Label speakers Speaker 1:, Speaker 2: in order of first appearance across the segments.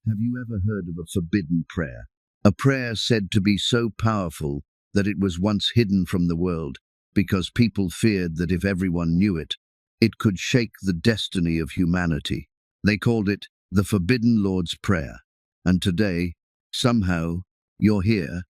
Speaker 1: Have you ever heard of a forbidden prayer? A prayer said to be so powerful that it was once hidden from the world because people feared that if everyone knew it, it could shake the destiny of humanity. They called it the Forbidden Lord's Prayer. And today, somehow, you're here,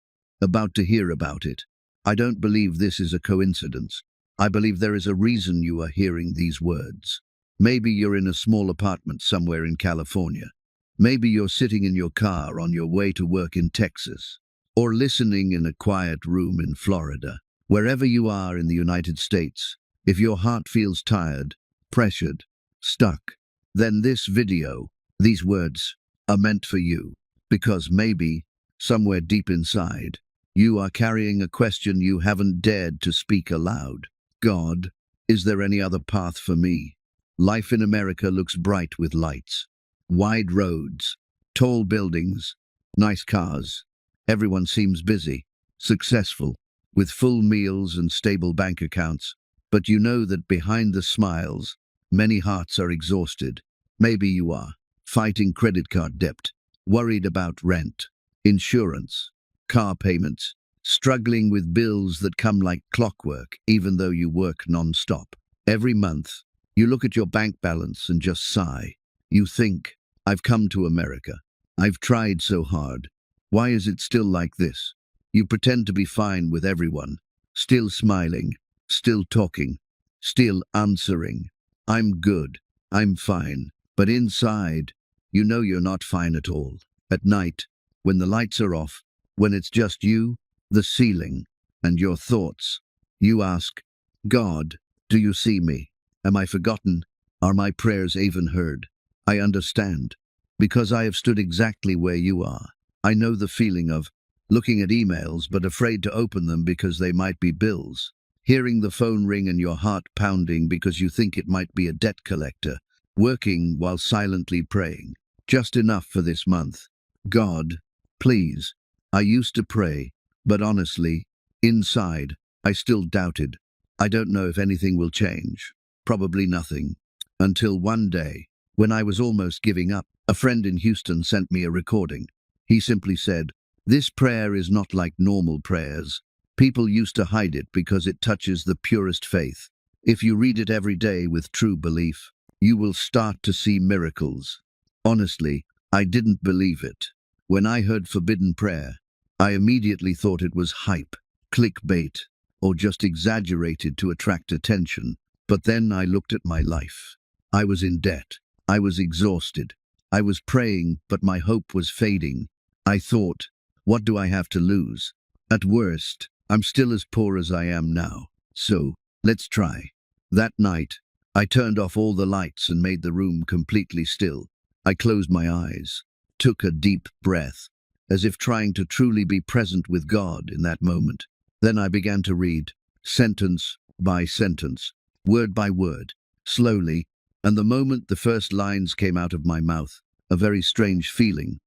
Speaker 1: about to hear about it. I don't believe this is a coincidence. I believe there is a reason you are hearing these words. Maybe you're in a small apartment somewhere in California. Maybe you're sitting in your car on your way to work in Texas, or listening in a quiet room in Florida. Wherever you are in the United States, if your heart feels tired, pressured, stuck, then this video, these words, are meant for you. Because maybe, somewhere deep inside, you are carrying a question you haven't dared to speak aloud. God, is there any other path for me? Life in America looks bright with lights. Wide roads, tall buildings, nice cars. Everyone seems busy, successful, with full meals and stable bank accounts. But you know that behind the smiles, many hearts are exhausted. Maybe you are, fighting credit card debt, worried about rent, insurance, car payments, struggling with bills that come like clockwork even though you work non-stop. Every month, you look at your bank balance and just sigh. You think, I've come to America. I've tried so hard. Why is it still like this? You pretend to be fine with everyone, still smiling, still talking, still answering. I'm good, I'm fine. But inside, you know you're not fine at all. At night, when the lights are off, when it's just you, the ceiling, and your thoughts, you ask, God, do you see me? Am I forgotten? Are my prayers even heard? I understand, because I have stood exactly where you are. I know the feeling of looking at emails but afraid to open them because they might be bills, hearing the phone ring and your heart pounding because you think it might be a debt collector, working while silently praying. Just enough for this month. God, please. I used to pray, but honestly, inside, I still doubted. I don't know if anything will change. Probably nothing. Until one day, when I was almost giving up, a friend in Houston sent me a recording. He simply said, "This prayer is not like normal prayers. People used to hide it because it touches the purest faith. If you read it every day with true belief, you will start to see miracles." Honestly, I didn't believe it. When I heard forbidden prayer, I immediately thought it was hype, clickbait, or just exaggerated to attract attention. But then I looked at my life. I was in debt. I was exhausted. I was praying, but my hope was fading. I thought, what do I have to lose? At worst, I'm still as poor as I am now. So, let's try. That night, I turned off all the lights and made the room completely still. I closed my eyes, took a deep breath, as if trying to truly be present with God in that moment. Then I began to read, sentence by sentence, word by word, slowly, and the moment the first lines came out of my mouth, a very strange feeling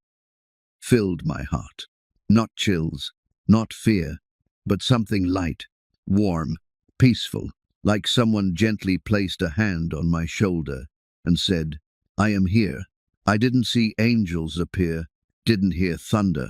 Speaker 1: filled my heart. Not chills, not fear, but something light, warm, peaceful, like someone gently placed a hand on my shoulder and said, I am here. I didn't see angels appear, didn't hear thunder,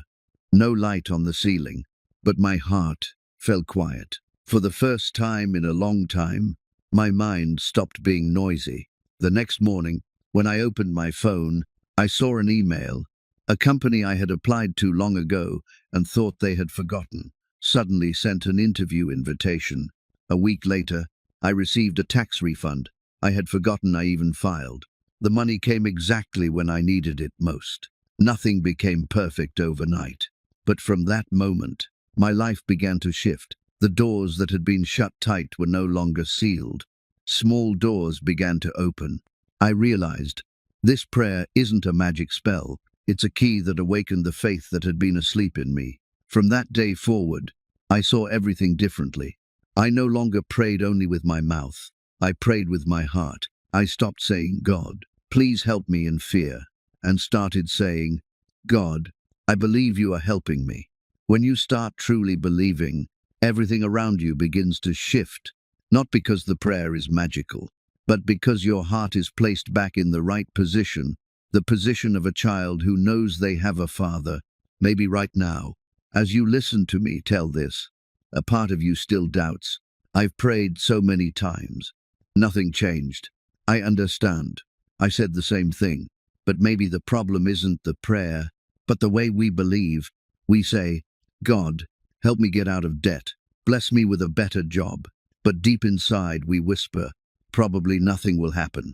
Speaker 1: no light on the ceiling, but my heart fell quiet. For the first time in a long time, my mind stopped being noisy. The next morning, when I opened my phone, I saw an email. A company I had applied to long ago and thought they had forgotten suddenly sent an interview invitation. A week later, I received a tax refund. I had forgotten I even filed. The money came exactly when I needed it most. Nothing became perfect overnight. But from that moment, my life began to shift. The doors that had been shut tight were no longer sealed. Small doors began to open. I realized, this prayer isn't a magic spell. It's a key that awakened the faith that had been asleep in me. From that day forward, I saw everything differently. I no longer prayed only with my mouth. I prayed with my heart. I stopped saying, God, please help me in fear, and started saying, God, I believe you are helping me. When you start truly believing, everything around you begins to shift, not because the prayer is magical, but because your heart is placed back in the right position the position of a child who knows they have a father. Maybe right now, as you listen to me tell this, a part of you still doubts. I've prayed so many times. Nothing changed. I understand. I said the same thing. But maybe the problem isn't the prayer, but the way we believe. We say, God, help me get out of debt. Bless me with a better job. But deep inside we whisper, probably nothing will happen.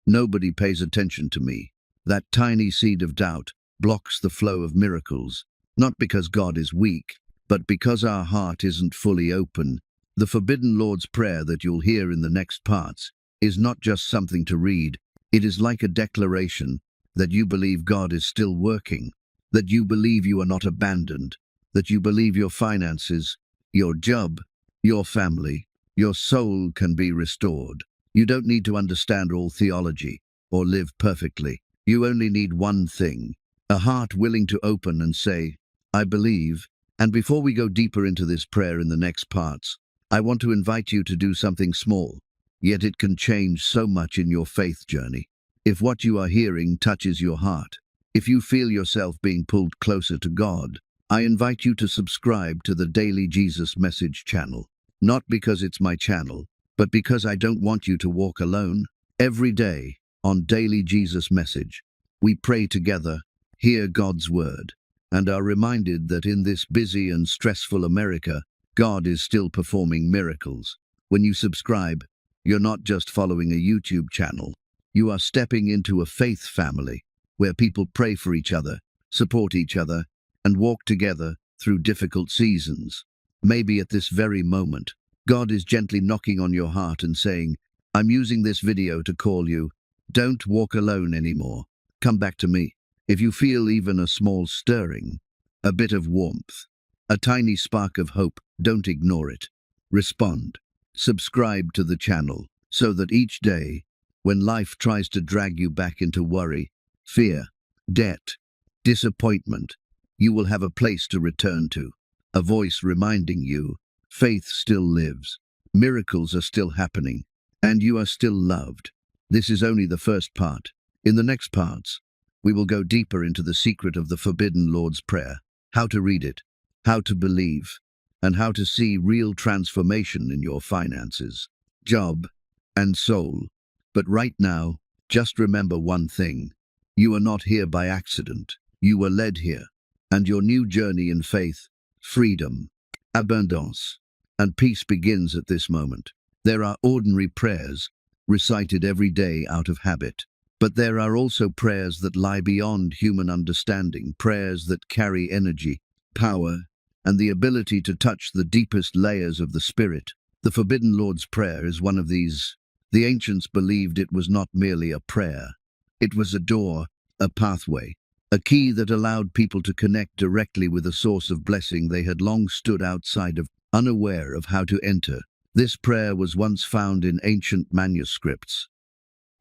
Speaker 1: Nobody pays attention to me. That tiny seed of doubt blocks the flow of miracles, not because God is weak, but because our heart isn't fully open. The forbidden Lord's Prayer that you'll hear in the next parts is not just something to read. It is like a declaration that you believe God is still working, that you believe you are not abandoned, that you believe your finances, your job, your family, your soul can be restored. You don't need to understand all theology or live perfectly. You only need one thing, a heart willing to open and say, I believe. And before we go deeper into this prayer in the next parts, I want to invite you to do something small, yet it can change so much in your faith journey. If what you are hearing touches your heart, if you feel yourself being pulled closer to God, I invite you to subscribe to the Daily Jesus Message channel. Not because it's my channel, but because I don't want you to walk alone. Every day, on Daily Jesus Message, we pray together, hear God's word, and are reminded that in this busy and stressful America, God is still performing miracles. When you subscribe, you're not just following a YouTube channel. You are stepping into a faith family where people pray for each other, support each other, and walk together through difficult seasons. Maybe at this very moment, God is gently knocking on your heart and saying, I'm using this video to call you. Don't walk alone anymore. Come back to me. If you feel even a small stirring, a bit of warmth, a tiny spark of hope, don't ignore it. Respond. Subscribe to the channel so that each day, when life tries to drag you back into worry, fear, debt, disappointment, you will have a place to return to, a voice reminding you, faith still lives, miracles are still happening, and you are still loved. This is only the first part. In the next parts, we will go deeper into the secret of the forbidden Lord's Prayer, how to read it, how to believe, and how to see real transformation in your finances, job, and soul. But right now, just remember one thing. You are not here by accident. You were led here. And your new journey in faith, freedom, abundance, and peace begins at this moment. There are ordinary prayers, recited every day out of habit. But there are also prayers that lie beyond human understanding, prayers that carry energy, power, and the ability to touch the deepest layers of the spirit. The forbidden Lord's Prayer is one of these. The ancients believed it was not merely a prayer. It was a door, a pathway, a key that allowed people to connect directly with a source of blessing they had long stood outside of, unaware of how to enter. This prayer was once found in ancient manuscripts.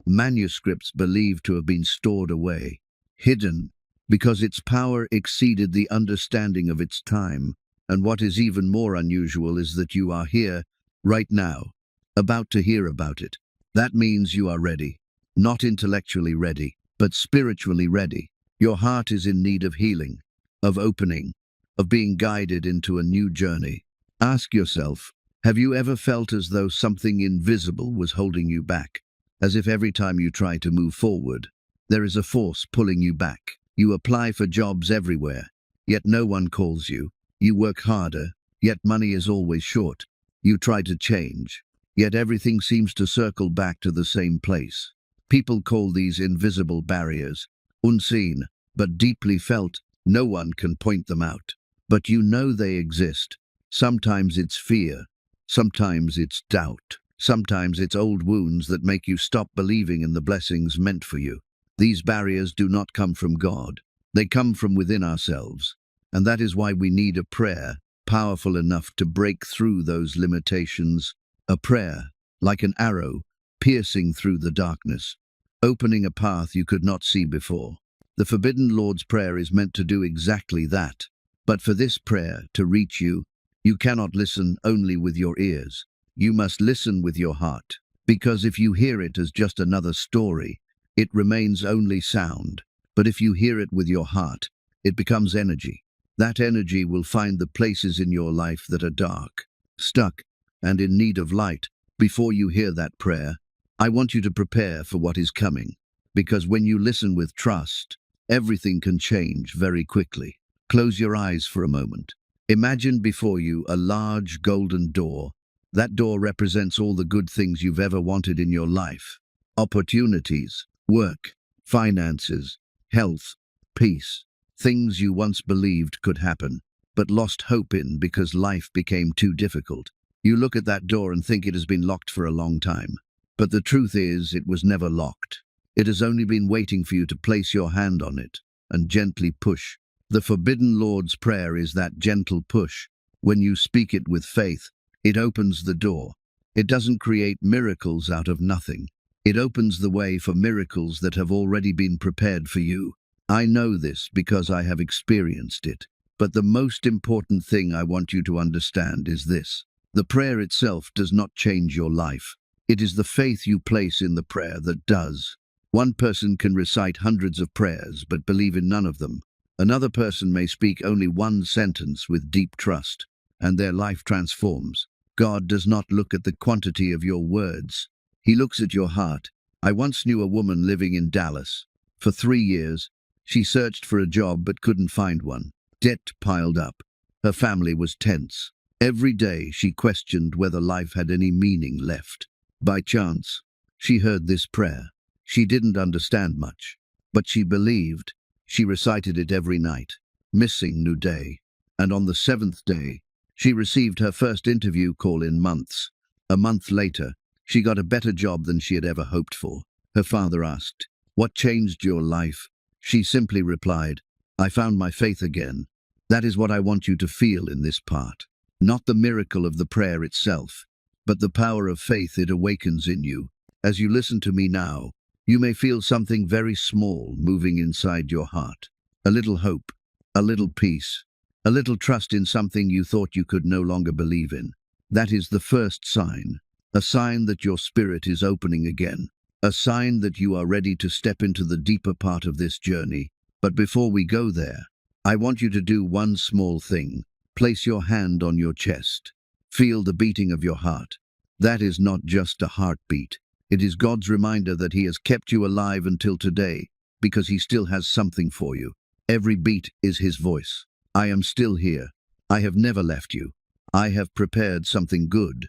Speaker 1: Manuscripts believed to have been stored away, hidden, because its power exceeded the understanding of its time. And what is even more unusual is that you are here, right now, about to hear about it. That means you are ready. Not intellectually ready, but spiritually ready. Your heart is in need of healing, of opening, of being guided into a new journey. Ask yourself, have you ever felt as though something invisible was holding you back? As if every time you try to move forward, there is a force pulling you back. You apply for jobs everywhere, yet no one calls you. You work harder, yet money is always short. You try to change, yet everything seems to circle back to the same place. People call these invisible barriers, unseen, but deeply felt. No one can point them out. But you know they exist. Sometimes it's fear, sometimes it's doubt, sometimes it's old wounds that make you stop believing in the blessings meant for you. These barriers do not come from God. They come from within ourselves. And that is why we need a prayer powerful enough to break through those limitations. A prayer, like an arrow, piercing through the darkness, opening a path you could not see before. The forbidden Lord's Prayer is meant to do exactly that. But for this prayer to reach you, you cannot listen only with your ears. You must listen with your heart. Because if you hear it as just another story, it remains only sound. But if you hear it with your heart, it becomes energy. That energy will find the places in your life that are dark, stuck, and in need of light. Before you hear that prayer, I want you to prepare for what is coming, because when you listen with trust, everything can change very quickly. Close your eyes for a moment. Imagine before you a large golden door. That door represents all the good things you've ever wanted in your life. Opportunities, work, finances, health, peace. Things you once believed could happen, but lost hope in because life became too difficult. You look at that door and think it has been locked for a long time. But the truth is, it was never locked. It has only been waiting for you to place your hand on it and gently push. The Forbidden Lord's Prayer is that gentle push. When you speak it with faith, it opens the door. It doesn't create miracles out of nothing. It opens the way for miracles that have already been prepared for you. I know this because I have experienced it. But the most important thing I want you to understand is this. The prayer itself does not change your life. It is the faith you place in the prayer that does. One person can recite hundreds of prayers but believe in none of them. Another person may speak only one sentence with deep trust, and their life transforms. God does not look at the quantity of your words. He looks at your heart. I once knew a woman living in Dallas. For 3 years, she searched for a job but couldn't find one. Debt piled up. Her family was tense. Every day she questioned whether life had any meaning left. By chance, she heard this prayer. She didn't understand much, but she believed. She recited it every night, missing no day. And on the 7th day, she received her first interview call in months. A month later, she got a better job than she had ever hoped for. Her father asked, "What changed your life?" She simply replied, "I found my faith again." That is what I want you to feel in this part. Not the miracle of the prayer itself, but the power of faith it awakens in you. As you listen to me now, you may feel something very small moving inside your heart. A little hope, a little peace, a little trust in something you thought you could no longer believe in. That is the first sign, a sign that your spirit is opening again, a sign that you are ready to step into the deeper part of this journey. But before we go there, I want you to do one small thing. Place your hand on your chest. Feel the beating of your heart. That is not just a heartbeat. It is God's reminder that He has kept you alive until today, because He still has something for you. Every beat is His voice. I am still here. I have never left you. I have prepared something good.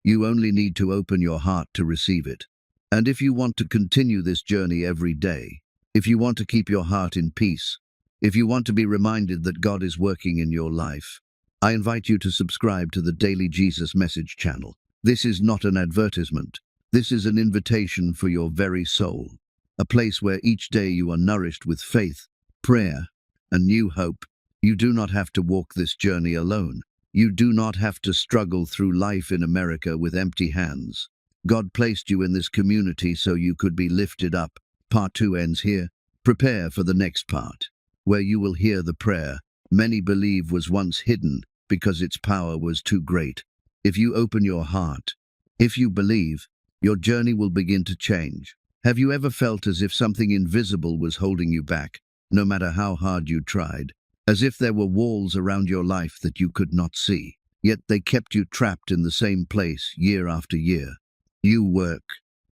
Speaker 1: You only need to open your heart to receive it. And if you want to continue this journey every day, if you want to keep your heart in peace, if you want to be reminded that God is working in your life, I invite you to subscribe to the Daily Jesus Message channel. This is not an advertisement. This is an invitation for your very soul, a place where each day you are nourished with faith, prayer, and new hope. You do not have to walk this journey alone. You do not have to struggle through life in America with empty hands. God placed you in this community so you could be lifted up. Part 2 ends here. Prepare for the next part, where you will hear the prayer many believe was once hidden because its power was too great. If you open your heart, if you believe, your journey will begin to change. Have you ever felt as if something invisible was holding you back, no matter how hard you tried? As if there were walls around your life that you could not see, yet they kept you trapped in the same place year after year. You work,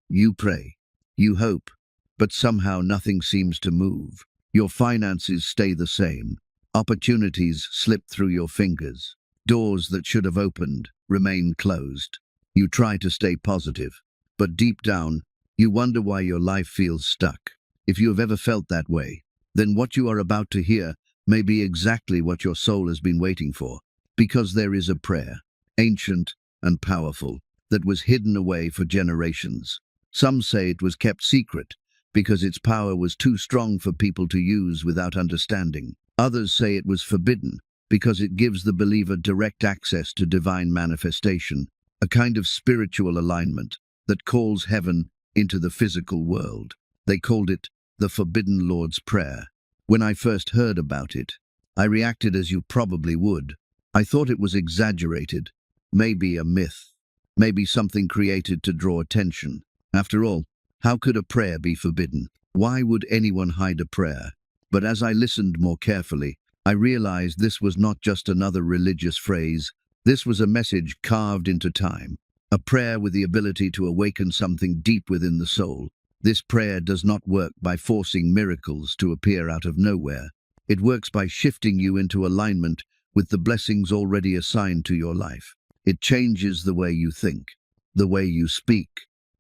Speaker 1: you pray, you hope, but somehow nothing seems to move. Your finances stay the same. Opportunities slip through your fingers. Doors that should have opened remain closed. You try to stay positive, but deep down, you wonder why your life feels stuck. If you have ever felt that way, then what you are about to hear may be exactly what your soul has been waiting for, because there is a prayer, ancient and powerful, that was hidden away for generations. Some say it was kept secret because its power was too strong for people to use without understanding. Others say it was forbidden because it gives the believer direct access to divine manifestation, a kind of spiritual alignment that calls heaven into the physical world. They called it the Forbidden Lord's Prayer. When I first heard about it, I reacted as you probably would. I thought it was exaggerated, maybe a myth, maybe something created to draw attention. After all, how could a prayer be forbidden? Why would anyone hide a prayer? But as I listened more carefully, I realized this was not just another religious phrase. This was a message carved into time, a prayer with the ability to awaken something deep within the soul. This prayer does not work by forcing miracles to appear out of nowhere. It works by shifting you into alignment with the blessings already assigned to your life. It changes the way you think, the way you speak,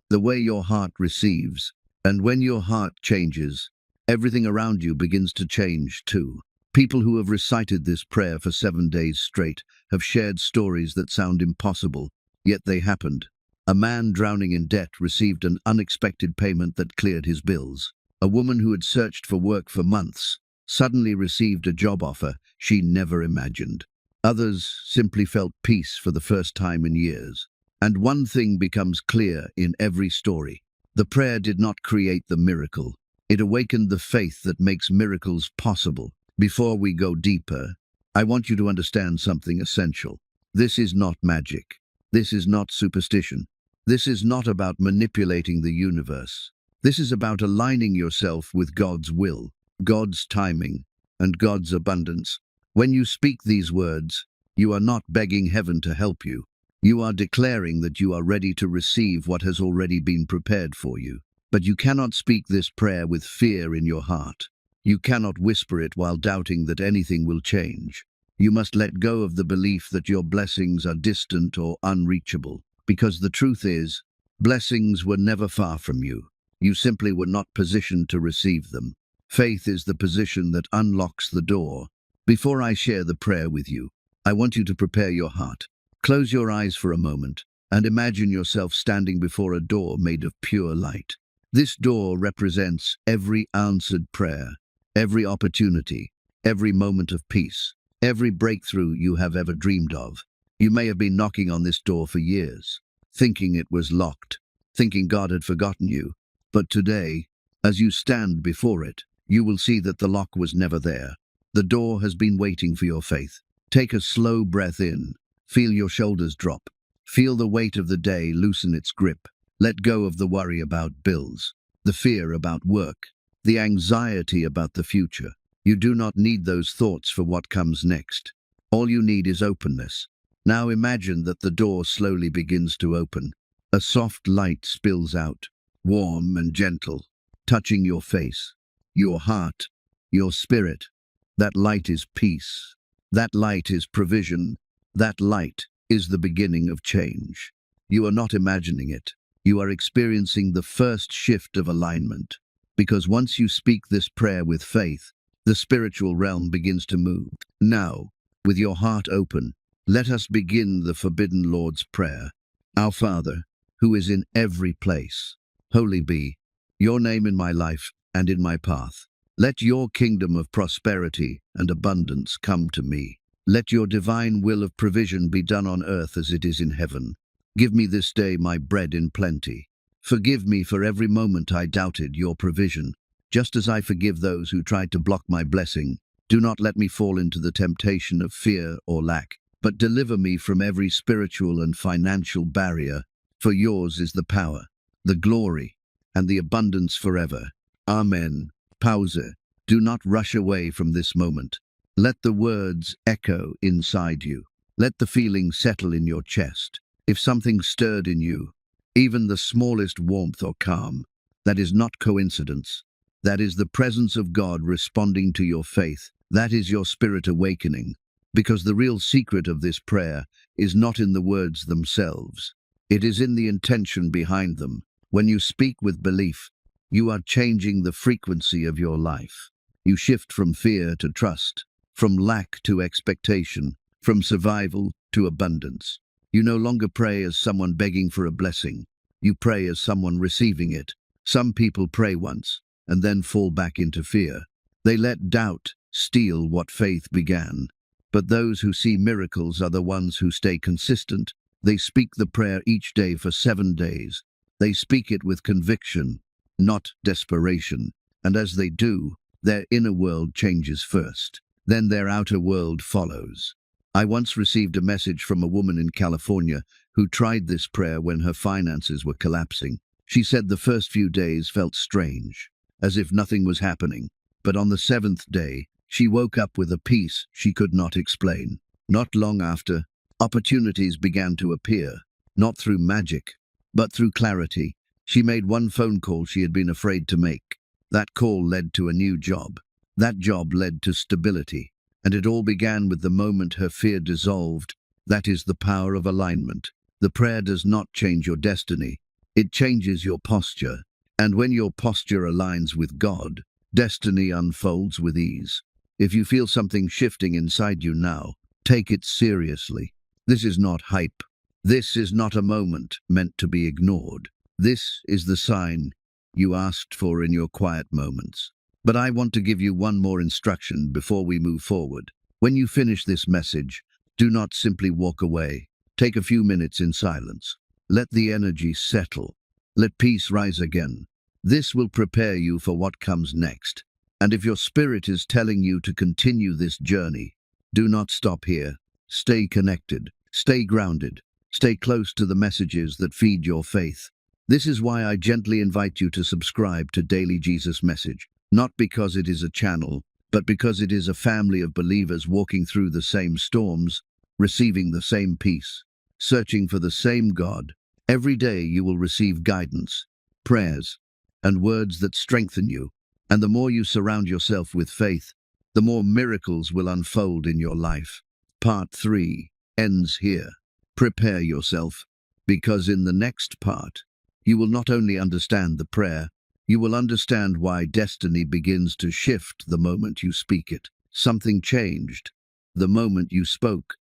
Speaker 1: the way your heart receives. And when your heart changes, everything around you begins to change too. People who have recited this prayer for 7 days straight have shared stories that sound impossible, yet they happened. A man drowning in debt received an unexpected payment that cleared his bills. A woman who had searched for work for months suddenly received a job offer she never imagined. Others simply felt peace for the first time in years. And one thing becomes clear in every story. The prayer did not create the miracle. It awakened the faith that makes miracles possible. Before we go deeper, I want you to understand something essential. This is not magic. This is not superstition. This is not about manipulating the universe. This is about aligning yourself with God's will, God's timing, and God's abundance. When you speak these words, you are not begging heaven to help you. You are declaring that you are ready to receive what has already been prepared for you. But you cannot speak this prayer with fear in your heart. You cannot whisper it while doubting that anything will change. You must let go of the belief that your blessings are distant or unreachable. Because the truth is, blessings were never far from you. You simply were not positioned to receive them. Faith is the position that unlocks the door. Before I share the prayer with you, I want you to prepare your heart. Close your eyes for a moment and imagine yourself standing before a door made of pure light. This door represents every answered prayer, every opportunity, every moment of peace, every breakthrough you have ever dreamed of. You may have been knocking on this door for years, thinking it was locked, thinking God had forgotten you. But today, as you stand before it, you will see that the lock was never there. The door has been waiting for your faith. Take a slow breath in. Feel your shoulders drop. Feel the weight of the day loosen its grip. Let go of the worry about bills, the fear about work, the anxiety about the future. You do not need those thoughts for what comes next. All you need is openness. Now imagine that the door slowly begins to open. A soft light spills out, warm and gentle, touching your face, your heart, your spirit. That light is peace. That light is provision. That light is the beginning of change. You are not imagining it. You are experiencing the first shift of alignment. Because once you speak this prayer with faith, the spiritual realm begins to move. Now, with your heart open, let us begin the forbidden Lord's Prayer. Our Father, who is in every place, holy be your name in my life and in my path. Let your kingdom of prosperity and abundance come to me. Let your divine will of provision be done on earth as it is in heaven. Give me this day my bread in plenty. Forgive me for every moment I doubted your provision, just as I forgive those who tried to block my blessing. Do not let me fall into the temptation of fear or lack, but deliver me from every spiritual and financial barrier, for yours is the power, the glory, and the abundance forever. Amen. Pause. Do not rush away from this moment. Let the words echo inside you. Let the feeling settle in your chest. If something stirred in you, even the smallest warmth or calm, that is not coincidence. That is the presence of God responding to your faith. That is your spirit awakening. Because the real secret of this prayer is not in the words themselves. It is in the intention behind them. When you speak with belief, you are changing the frequency of your life. You shift from fear to trust, from lack to expectation, from survival to abundance. You no longer pray as someone begging for a blessing. You pray as someone receiving it. Some people pray once and then fall back into fear. They let doubt steal what faith began. But those who see miracles are the ones who stay consistent. They speak the prayer each day for 7 days. They speak it with conviction, not desperation. And as they do, their inner world changes first. Then their outer world follows. I once received a message from a woman in California who tried this prayer when her finances were collapsing. She said the first few days felt strange. as if nothing was happening. But on the seventh day, she woke up with a peace she could not explain. Not long after, opportunities began to appear, not through magic, but through clarity. She made one phone call she had been afraid to make. That call led to a new job. That job led to stability. And it all began with the moment her fear dissolved. That is the power of alignment. The prayer does not change your destiny. It changes your posture. And when your posture aligns with God, destiny unfolds with ease. If you feel something shifting inside you now, take it seriously. This is not hype. This is not a moment meant to be ignored. This is the sign you asked for in your quiet moments. But I want to give you one more instruction before we move forward. When you finish this message, do not simply walk away. Take a few minutes in silence. Let the energy settle. Let peace rise again. This will prepare you for what comes next. And if your spirit is telling you to continue this journey, do not stop here. Stay connected. Stay grounded. Stay close to the messages that feed your faith. This is why I gently invite you to subscribe to Daily Jesus Message. Not because it is a channel, but because it is a family of believers walking through the same storms, receiving the same peace, searching for the same God. Every day you will receive guidance, prayers, and words that strengthen you. And the more you surround yourself with faith, the more miracles will unfold in your life. Part 3 ends here. Prepare yourself, because in the next part, you will not only understand the prayer, you will understand why destiny begins to shift the moment you speak it. Something changed the moment you spoke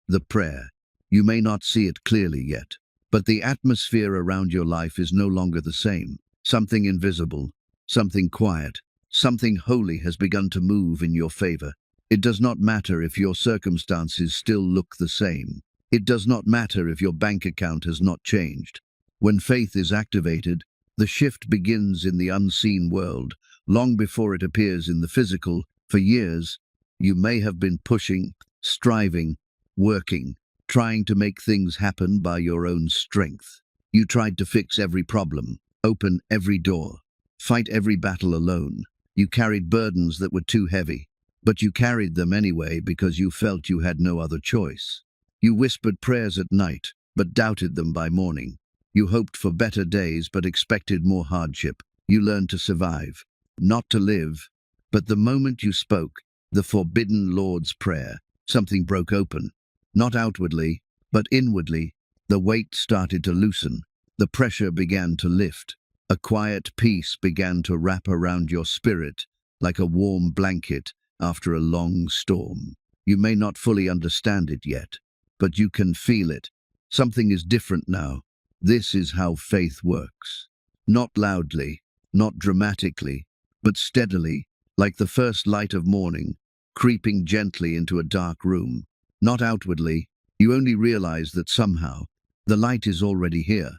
Speaker 1: the prayer. You may not see it clearly yet, but the atmosphere around your life is no longer the same. Something invisible, something quiet, something holy has begun to move in your favor. It does not matter if your circumstances still look the same. It does not matter if your bank account has not changed. When faith is activated, the shift begins in the unseen world, long before it appears in the physical. For years, you may have been pushing, striving, working, trying to make things happen by your own strength. You tried to fix every problem, open every door, fight every battle alone. You carried burdens that were too heavy, but you carried them anyway because you felt you had no other choice. You whispered prayers at night, but doubted them by morning. You hoped for better days, but expected more hardship. You learned to survive, not to live. But the moment you spoke the forbidden Lord's Prayer, something broke open. Not outwardly, but inwardly. The weight started to loosen. The pressure began to lift. A quiet peace began to wrap around your spirit, like a warm blanket after a long storm. You may not fully understand it yet, but you can feel it. Something is different now. This is how faith works. Not loudly, not dramatically, but steadily, like the first light of morning, creeping gently into a dark room. Not outwardly, you only realize that somehow the light is already here.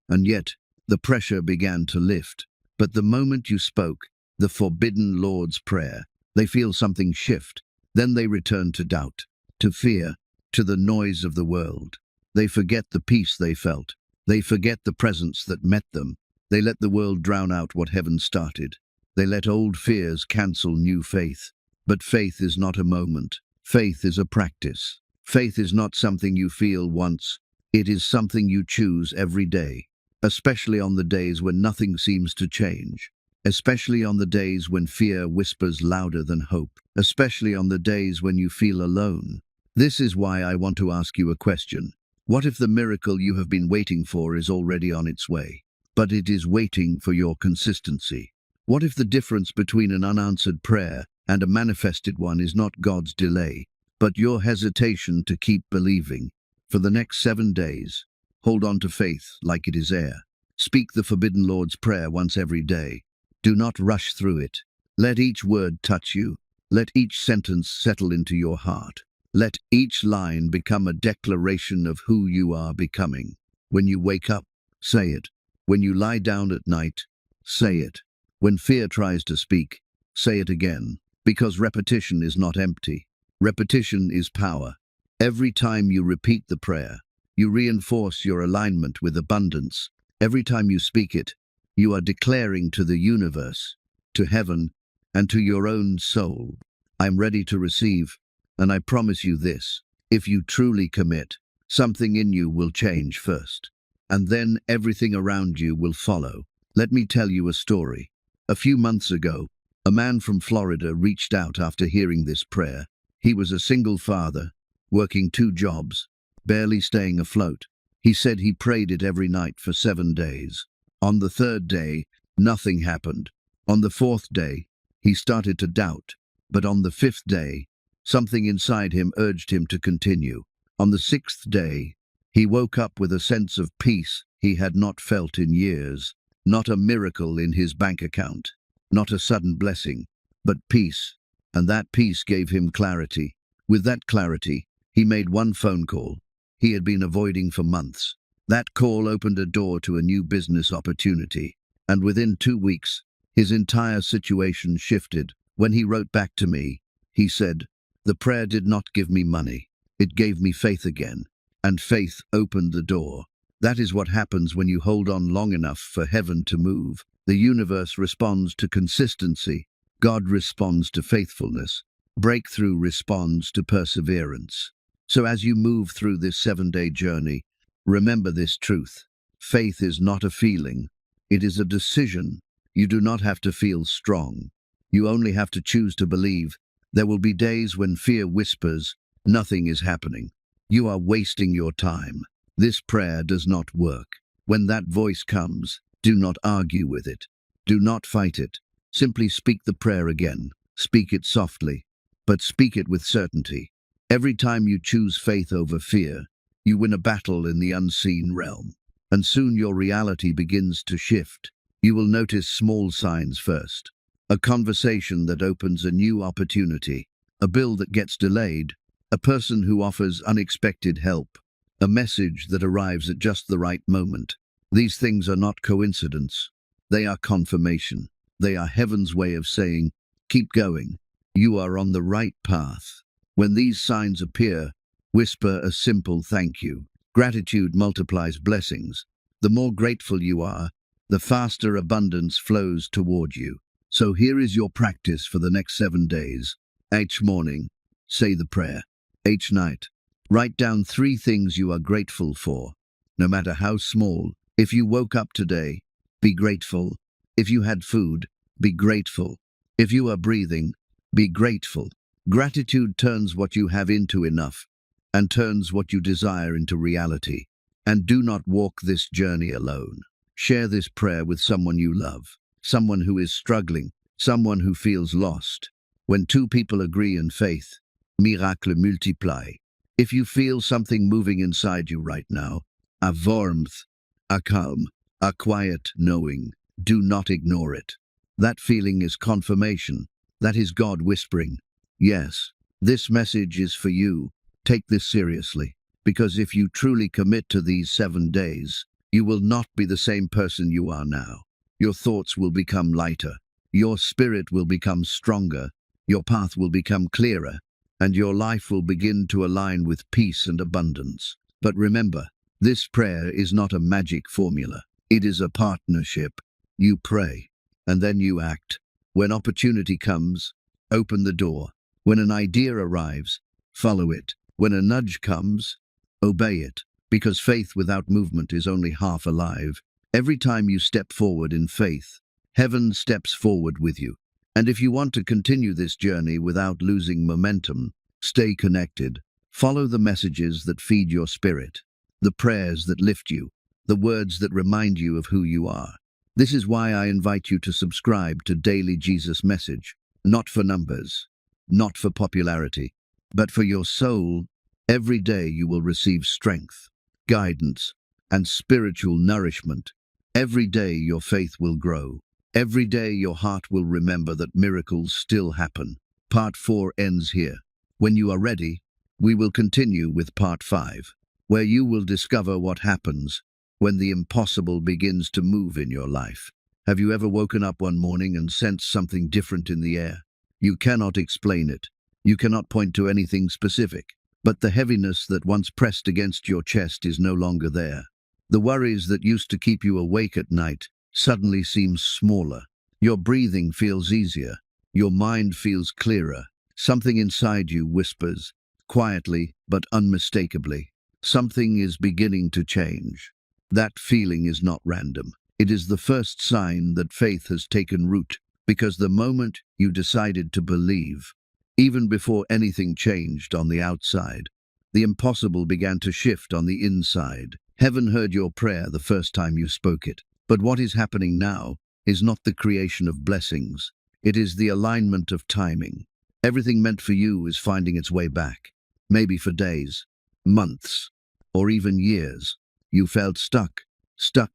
Speaker 1: And yet, the pressure began to lift. But the moment you spoke the forbidden Lord's Prayer, they feel something shift. Then they return to doubt, to fear, to the noise of the world. They forget the peace they felt. They forget the presence that met them. They let the world drown out what heaven started. They let old fears cancel new faith. But faith is not a moment. Faith is a practice. Faith is not something you feel once. It is something you choose every day, especially on the days when nothing seems to change, especially on the days when fear whispers louder than hope, especially on the days when you feel alone. This is why I want to ask you a question. What if the miracle you have been waiting for is already on its way, but it is waiting for your consistency? What if the difference between an unanswered prayer and a manifested one is not God's delay, but your hesitation to keep believing? For the next 7 days, hold on to faith like it is air. Speak the forbidden Lord's Prayer once every day. Do not rush through it. Let each word touch you. Let each sentence settle into your heart. Let each line become a declaration of who you are becoming. When you wake up, say it. When you lie down at night, say it. When fear tries to speak, say it again. Because repetition is not empty. Repetition is power. Every time you repeat the prayer, you reinforce your alignment with abundance. Every time you speak it, you are declaring to the universe, to heaven and to your own soul. I'm ready to receive, and I promise you this: if you truly commit, something in you will change first, and then everything around you will follow. Let me tell you a story. A few months ago, a man from Florida reached out after hearing this prayer. He was a single father, working 2 jobs, barely staying afloat. He said he prayed it every night for 7 days. On the 3rd day, nothing happened. On the 4th day, he started to doubt. But on the 5th day, something inside him urged him to continue. On the 6th day, he woke up with a sense of peace he had not felt in years. Not a miracle in his bank account, not a sudden blessing, but peace. And that peace gave him clarity. With that clarity, he made one phone call he had been avoiding for months. That call opened a door to a new business opportunity, and within 2 weeks, his entire situation shifted. When he wrote back to me, he said, "The prayer did not give me money. It gave me faith again, and faith opened the door." That is what happens when you hold on long enough for heaven to move. The universe responds to consistency. God responds to faithfulness. Breakthrough responds to perseverance. So as you move through this 7-day journey, remember this truth. Faith is not a feeling. It is a decision. You do not have to feel strong. You only have to choose to believe. There will be days when fear whispers, "Nothing is happening. You are wasting your time. This prayer does not work." When that voice comes, do not argue with it. Do not fight it. Simply speak the prayer again. Speak it softly, but speak it with certainty. Every time you choose faith over fear, you win a battle in the unseen realm. And soon your reality begins to shift. You will notice small signs first. A conversation that opens a new opportunity. A bill that gets delayed. A person who offers unexpected help. A message that arrives at just the right moment. These things are not coincidence. They are confirmation. They are heaven's way of saying, "Keep going. You are on the right path." When these signs appear, whisper a simple thank you. Gratitude multiplies blessings. The more grateful you are, the faster abundance flows toward you. So here is your practice for the next 7 days. Each morning, say the prayer. Each night, write down 3 things you are grateful for, no matter how small. If you woke up today, be grateful. If you had food, be grateful. If you are breathing, be grateful. Gratitude turns what you have into enough, and turns what you desire into reality. And do not walk this journey alone. Share this prayer with someone you love, someone who is struggling, someone who feels lost. When 2 people agree in faith, miracles multiply. If you feel something moving inside you right now, a warmth, a calm, a quiet knowing, do not ignore it. That feeling is confirmation. That is God whispering, "Yes, this message is for you." Take this seriously, because if you truly commit to these 7 days, you will not be the same person you are now. Your thoughts will become lighter. Your spirit will become stronger. Your path will become clearer, and your life will begin to align with peace and abundance. But remember, this prayer is not a magic formula. It is a partnership. You pray, and then you act. When opportunity comes, open the door. When an idea arrives, follow it. When a nudge comes, obey it, because faith without movement is only half alive. Every time you step forward in faith, heaven steps forward with you. And if you want to continue this journey without losing momentum, stay connected. Follow the messages that feed your spirit, the prayers that lift you, the words that remind you of who you are. This is why I invite you to subscribe to Daily Jesus Message, not for numbers, not for popularity, but for your soul. Every day you will receive strength, guidance, and spiritual nourishment. Every day your faith will grow. Every day your heart will remember that miracles still happen. Part 4 ends here. When you are ready, we will continue with Part 5, where you will discover what happens when the impossible begins to move in your life. Have you ever woken up one morning and sensed something different in the air? You cannot explain it. You cannot point to anything specific. But the heaviness that once pressed against your chest is no longer there. The worries that used to keep you awake at night suddenly seem smaller. Your breathing feels easier. Your mind feels clearer. Something inside you whispers, quietly but unmistakably, something is beginning to change. That feeling is not random. It is the first sign that faith has taken root, because the moment you decided to believe, even before anything changed on the outside, the impossible began to shift on the inside. Heaven heard your prayer the first time you spoke it. But what is happening now is not the creation of blessings. It is the alignment of timing. Everything meant for you is finding its way back. Maybe for days, months, or even years. You felt stuck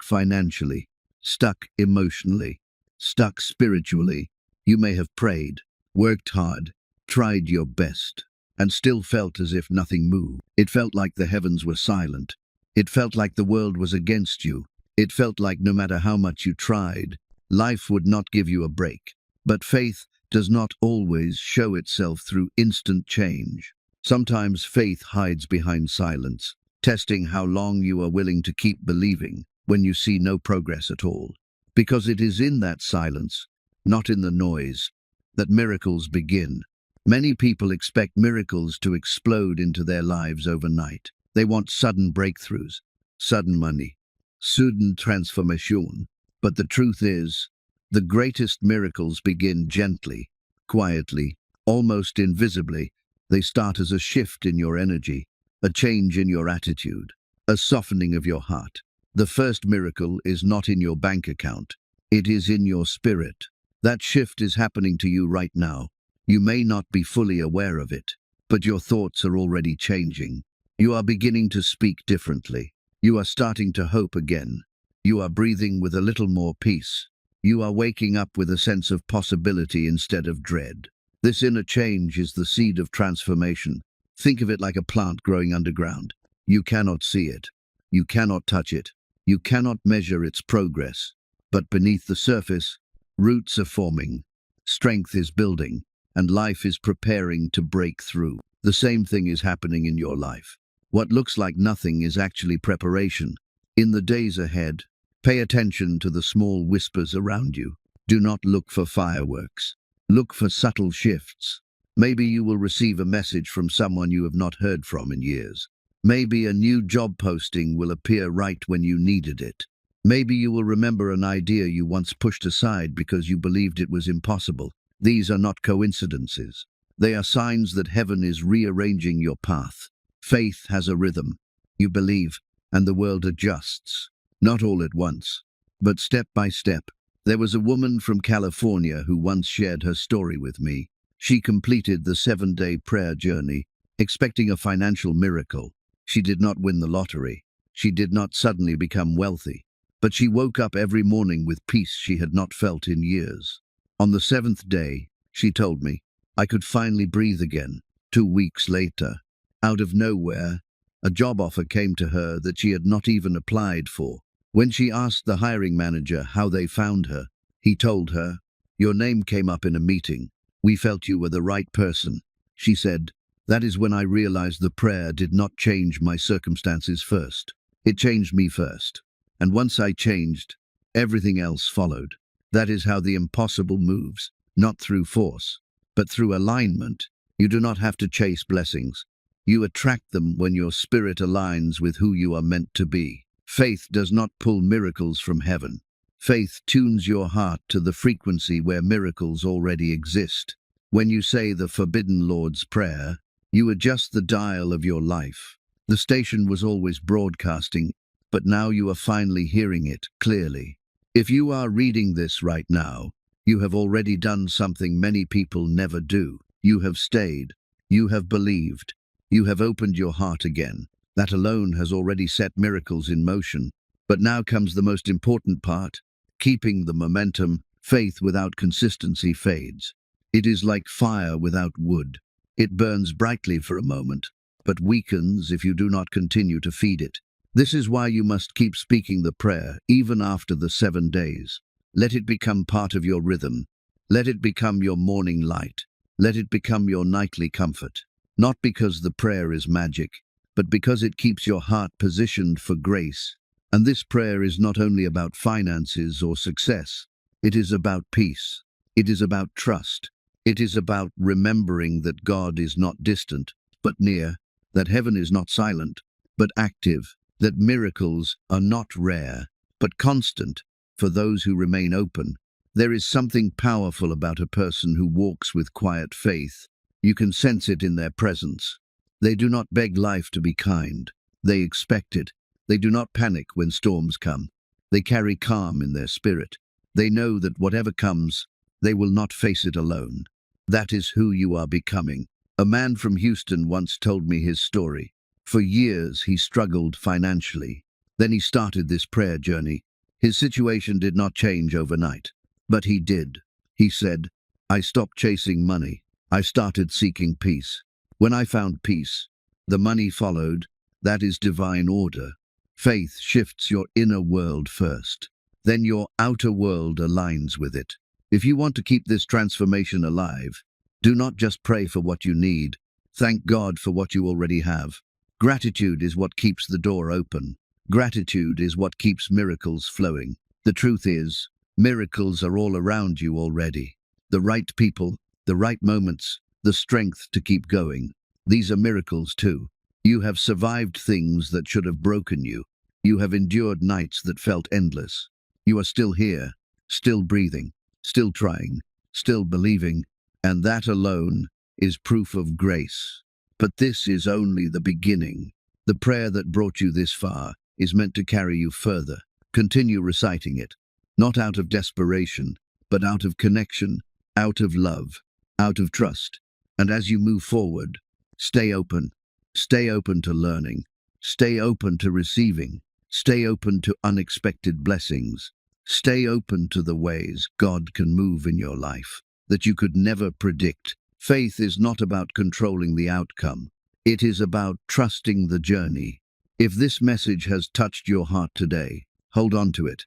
Speaker 1: financially, stuck emotionally, stuck spiritually. You may have prayed, worked hard, tried your best, and still felt as if nothing moved. It felt like the heavens were silent. It felt like the world was against you. It felt like no matter how much you tried, life would not give you a break. But faith does not always show itself through instant change. Sometimes faith hides behind silence, testing how long you are willing to keep believing when you see no progress at all. Because it is in that silence, not in the noise, that miracles begin. Many people expect miracles to explode into their lives overnight. They want sudden breakthroughs, sudden money, sudden transformation. But the truth is, the greatest miracles begin gently, quietly, almost invisibly. They start as a shift in your energy, a change in your attitude, a softening of your heart. The first miracle is not in your bank account. It is in your spirit. That shift is happening to you right now. You may not be fully aware of it, but your thoughts are already changing. You are beginning to speak differently. You are starting to hope again. You are breathing with a little more peace. You are waking up with a sense of possibility instead of dread. This inner change is the seed of transformation. Think of it like a plant growing underground. You cannot see it. You cannot touch it. You cannot measure its progress. But beneath the surface, roots are forming. Strength is building, and life is preparing to break through. The same thing is happening in your life. What looks like nothing is actually preparation. In the days ahead, pay attention to the small whispers around you. Do not look for fireworks. Look for subtle shifts. Maybe you will receive a message from someone you have not heard from in years. Maybe a new job posting will appear right when you needed it. Maybe you will remember an idea you once pushed aside because you believed it was impossible. These are not coincidences. They are signs that heaven is rearranging your path. Faith has a rhythm. You believe, and the world adjusts. Not all at once, but step by step. There was a woman from California who once shared her story with me. She completed the 7-day prayer journey, expecting a financial miracle. She did not win the lottery. She did not suddenly become wealthy. But she woke up every morning with peace she had not felt in years. On the 7th day, she told me, I could finally breathe again. 2 weeks later, out of nowhere, a job offer came to her that she had not even applied for. When she asked the hiring manager how they found her, he told her, your name came up in a meeting. We felt you were the right person. She said, that is when I realized the prayer did not change my circumstances first. It changed me first. And once I changed, everything else followed. That is how the impossible moves, not through force, but through alignment. You do not have to chase blessings. You attract them when your spirit aligns with who you are meant to be. Faith does not pull miracles from heaven. Faith tunes your heart to the frequency where miracles already exist. When you say the forbidden Lord's Prayer, you adjust the dial of your life. The station was always broadcasting, but now you are finally hearing it clearly. If you are reading this right now, you have already done something many people never do. You have stayed. You have believed. You have opened your heart again. That alone has already set miracles in motion. But now comes the most important part, keeping the momentum. Faith without consistency fades. It is like fire without wood. It burns brightly for a moment, but weakens if you do not continue to feed it. This is why you must keep speaking the prayer, even after the 7 days. Let it become part of your rhythm. Let it become your morning light. Let it become your nightly comfort. Not because the prayer is magic, but because it keeps your heart positioned for grace. And this prayer is not only about finances or success. It is about peace. It is about trust. It is about remembering that God is not distant, but near, that heaven is not silent, but active, that miracles are not rare, but constant for those who remain open. There is something powerful about a person who walks with quiet faith. You can sense it in their presence. They do not beg life to be kind. They expect it. They do not panic when storms come. They carry calm in their spirit. They know that whatever comes, they will not face it alone. That is who you are becoming. A man from Houston once told me his story. For years he struggled financially. Then he started this prayer journey. His situation did not change overnight, but he did. He said, "I stopped chasing money. I started seeking peace. When I found peace, the money followed. That is divine order. Faith shifts your inner world first. Then your outer world aligns with it. If you want to keep this transformation alive, do not just pray for what you need. Thank God for what you already have. Gratitude is what keeps the door open. Gratitude is what keeps miracles flowing. The truth is, miracles are all around you already. The right people, the right moments, the strength to keep going. These are miracles too. You have survived things that should have broken you. You have endured nights that felt endless. You are still here, still breathing, still trying, still believing, and that alone is proof of grace. But this is only the beginning. The prayer that brought you this far is meant to carry you further. Continue reciting it, not out of desperation, but out of connection, out of love, out of trust. And as you move forward, stay open. Stay open to learning. Stay open to receiving. Stay open to unexpected blessings. Stay open to the ways God can move in your life that you could never predict. Faith is not about controlling the outcome. It is about trusting the journey. If this message has touched your heart today, hold on to it.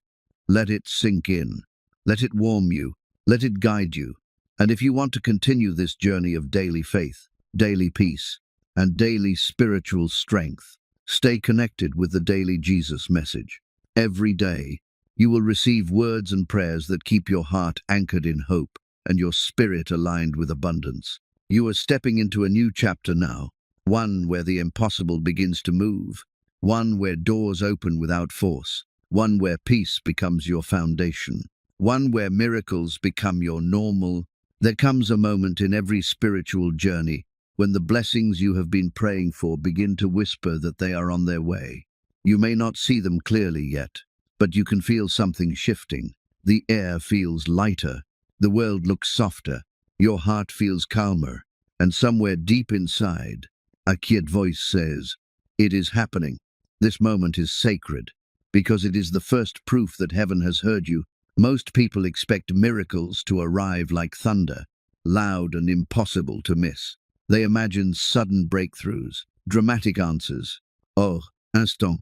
Speaker 1: Let it sink in. Let it warm you. Let it guide you. And if you want to continue this journey of daily faith, daily peace, and daily spiritual strength, stay connected with the Daily Jesus Message. Every day, you will receive words and prayers that keep your heart anchored in hope and your spirit aligned with abundance. You are stepping into a new chapter now, one where the impossible begins to move, one where doors open without force, one where peace becomes your foundation, one where miracles become your normal. There comes a moment in every spiritual journey when the blessings you have been praying for begin to whisper that they are on their way. You may not see them clearly yet, but you can feel something shifting. The air feels lighter. The world looks softer. Your heart feels calmer. And somewhere deep inside, a quiet voice says, "It is happening." This moment is sacred because it is the first proof that heaven has heard you. Most people expect miracles to arrive like thunder, loud and impossible to miss. They imagine sudden breakthroughs, dramatic answers. Oh, instant,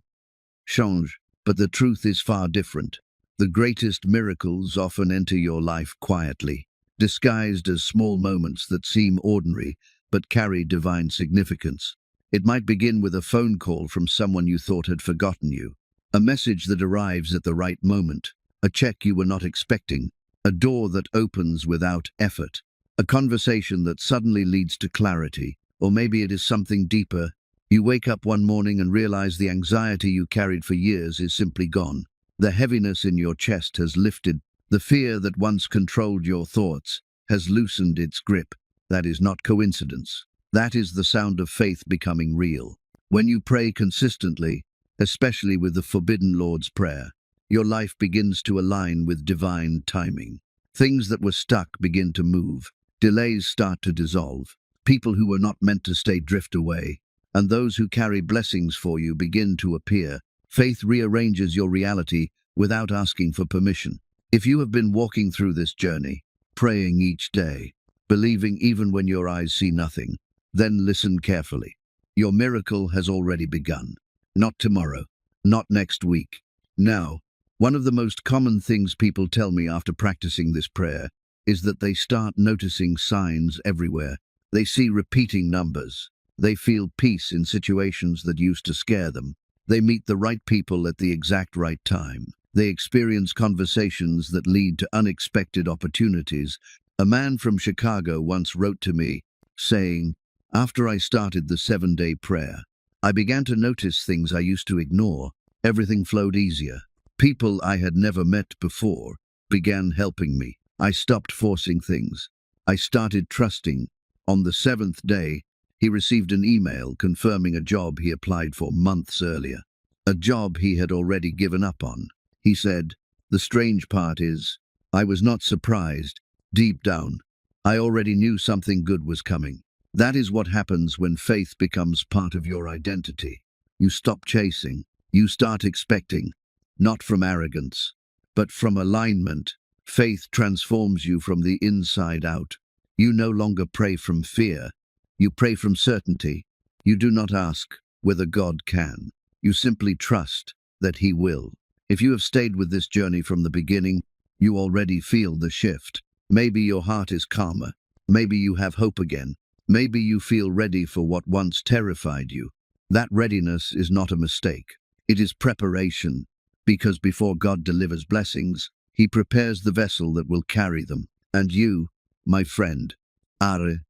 Speaker 1: change. But the truth is far different. The greatest miracles often enter your life quietly, disguised as small moments that seem ordinary but carry divine significance. It might begin with a phone call from someone you thought had forgotten you, a message that arrives at the right moment, a check you were not expecting, a door that opens without effort, a conversation that suddenly leads to clarity, or maybe it is something deeper. You wake up one morning and realize the anxiety you carried for years is simply gone. The heaviness in your chest has lifted. The fear that once controlled your thoughts has loosened its grip. That is not coincidence. That is the sound of faith becoming real. When you pray consistently, especially with the Forbidden Lord's Prayer, your life begins to align with divine timing. Things that were stuck begin to move. Delays start to dissolve. People who were not meant to stay drift away. And those who carry blessings for you begin to appear. Faith rearranges your reality without asking for permission. If you have been walking through this journey, praying each day, believing even when your eyes see nothing, then listen carefully. Your miracle has already begun. Not tomorrow, not next week. Now, one of the most common things people tell me after practicing this prayer is that they start noticing signs everywhere. They see repeating numbers. They feel peace in situations that used to scare them. They meet the right people at the exact right time. They experience conversations that lead to unexpected opportunities. A man from Chicago once wrote to me, saying, "After I started the 7-day prayer, I began to notice things I used to ignore. Everything flowed easier. People I had never met before began helping me. I stopped forcing things. I started trusting." On the 7th day, he received an email confirming a job he applied for months earlier, a job he had already given up on. He said, "The strange part is, I was not surprised. Deep down, I already knew something good was coming." That is what happens when faith becomes part of your identity. You stop chasing. You start expecting, not from arrogance, but from alignment. Faith transforms you from the inside out. You no longer pray from fear. You pray from certainty. You do not ask whether God can. You simply trust that He will. If you have stayed with this journey from the beginning, you already feel the shift. Maybe your heart is calmer. Maybe you have hope again. Maybe you feel ready for what once terrified you. That readiness is not a mistake. It is preparation, because before God delivers blessings, He prepares the vessel that will carry them. And you, my friend, are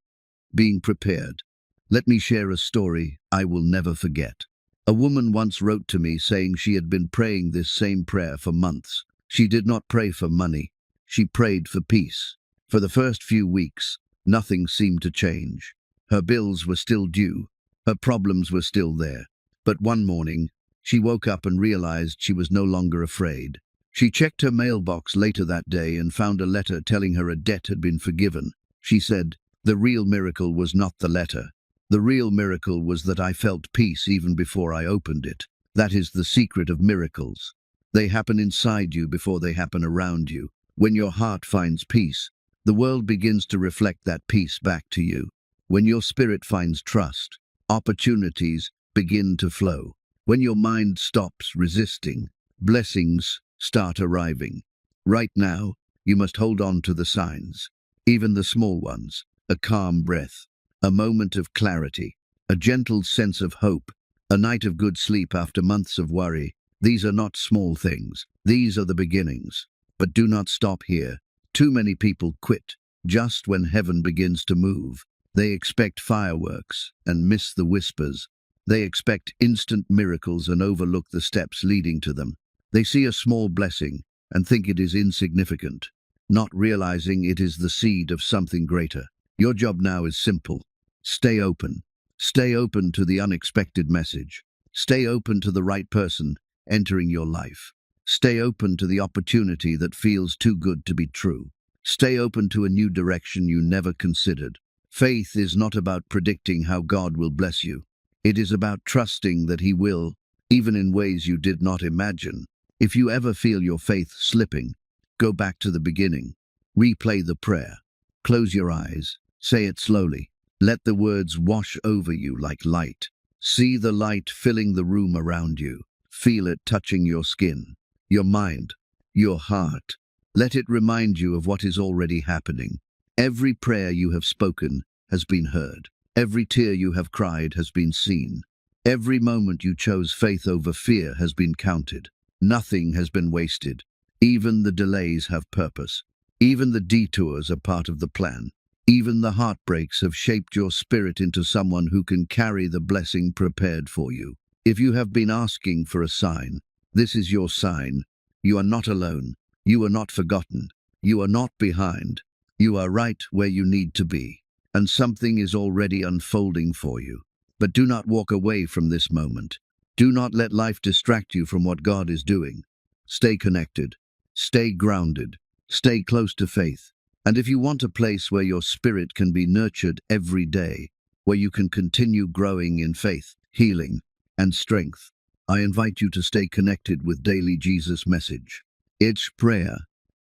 Speaker 1: being prepared. Let me share a story I will never forget. A woman once wrote to me saying she had been praying this same prayer for months. She did not pray for money. She prayed for peace. For the first few weeks, nothing seemed to change. Her bills were still due. Her problems were still there. But one morning, she woke up and realized she was no longer afraid. She checked her mailbox later that day and found a letter telling her a debt had been forgiven. She said, "The real miracle was not the letter. The real miracle was that I felt peace even before I opened it." That is the secret of miracles. They happen inside you before they happen around you. When your heart finds peace, the world begins to reflect that peace back to you. When your spirit finds trust, opportunities begin to flow. When your mind stops resisting, blessings start arriving. Right now, you must hold on to the signs, even the small ones. A calm breath, a moment of clarity, a gentle sense of hope, a night of good sleep after months of worry. These are not small things. These are the beginnings. But do not stop here. Too many people quit just when heaven begins to move. They expect fireworks and miss the whispers. They expect instant miracles and overlook the steps leading to them. They see a small blessing and think it is insignificant, not realizing it is the seed of something greater. Your job now is simple. Stay open. Stay open to the unexpected message. Stay open to the right person entering your life. Stay open to the opportunity that feels too good to be true. Stay open to a new direction you never considered. Faith is not about predicting how God will bless you. It is about trusting that He will, even in ways you did not imagine. If you ever feel your faith slipping, go back to the beginning. Replay the prayer. Close your eyes. Say it slowly. Let the words wash over you like light. See the light filling the room around you. Feel it touching your skin, your mind, your heart. Let it remind you of what is already happening. Every prayer you have spoken has been heard. Every tear you have cried has been seen. Every moment you chose faith over fear has been counted. Nothing has been wasted. Even the delays have purpose. Even the detours are part of the plan. Even the heartbreaks have shaped your spirit into someone who can carry the blessing prepared for you. If you have been asking for a sign, this is your sign. You are not alone. You are not forgotten. You are not behind. You are right where you need to be. And something is already unfolding for you. But do not walk away from this moment. Do not let life distract you from what God is doing. Stay connected. Stay grounded. Stay close to faith. And if you want a place where your spirit can be nurtured every day, where you can continue growing in faith, healing, and strength, I invite you to stay connected with Daily Jesus Message. Each prayer,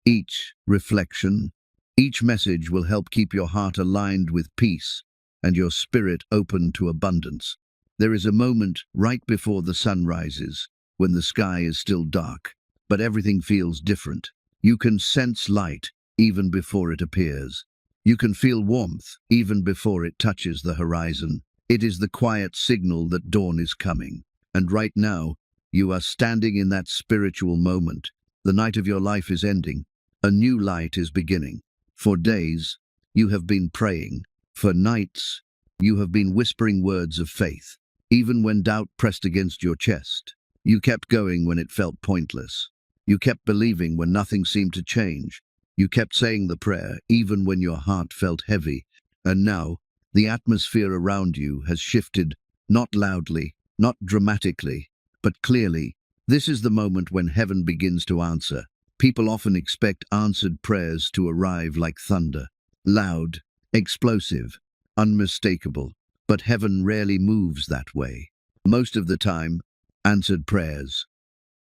Speaker 1: each reflection, each message will help keep your heart aligned with peace and your spirit open to abundance. There is a moment right before the sun rises, when the sky is still dark, but everything feels different. You can sense light even before it appears. You can feel warmth even before it touches the horizon. It is the quiet signal that dawn is coming. And right now, you are standing in that spiritual moment. The night of your life is ending. A new light is beginning. For days, you have been praying. For nights, you have been whispering words of faith. Even when doubt pressed against your chest, you kept going when it felt pointless. You kept believing when nothing seemed to change. You kept saying the prayer even when your heart felt heavy. And now, the atmosphere around you has shifted, not loudly, not dramatically, but clearly. This is the moment when heaven begins to answer. People often expect answered prayers to arrive like thunder, loud, explosive, unmistakable. But heaven rarely moves that way. Most of the time, answered prayers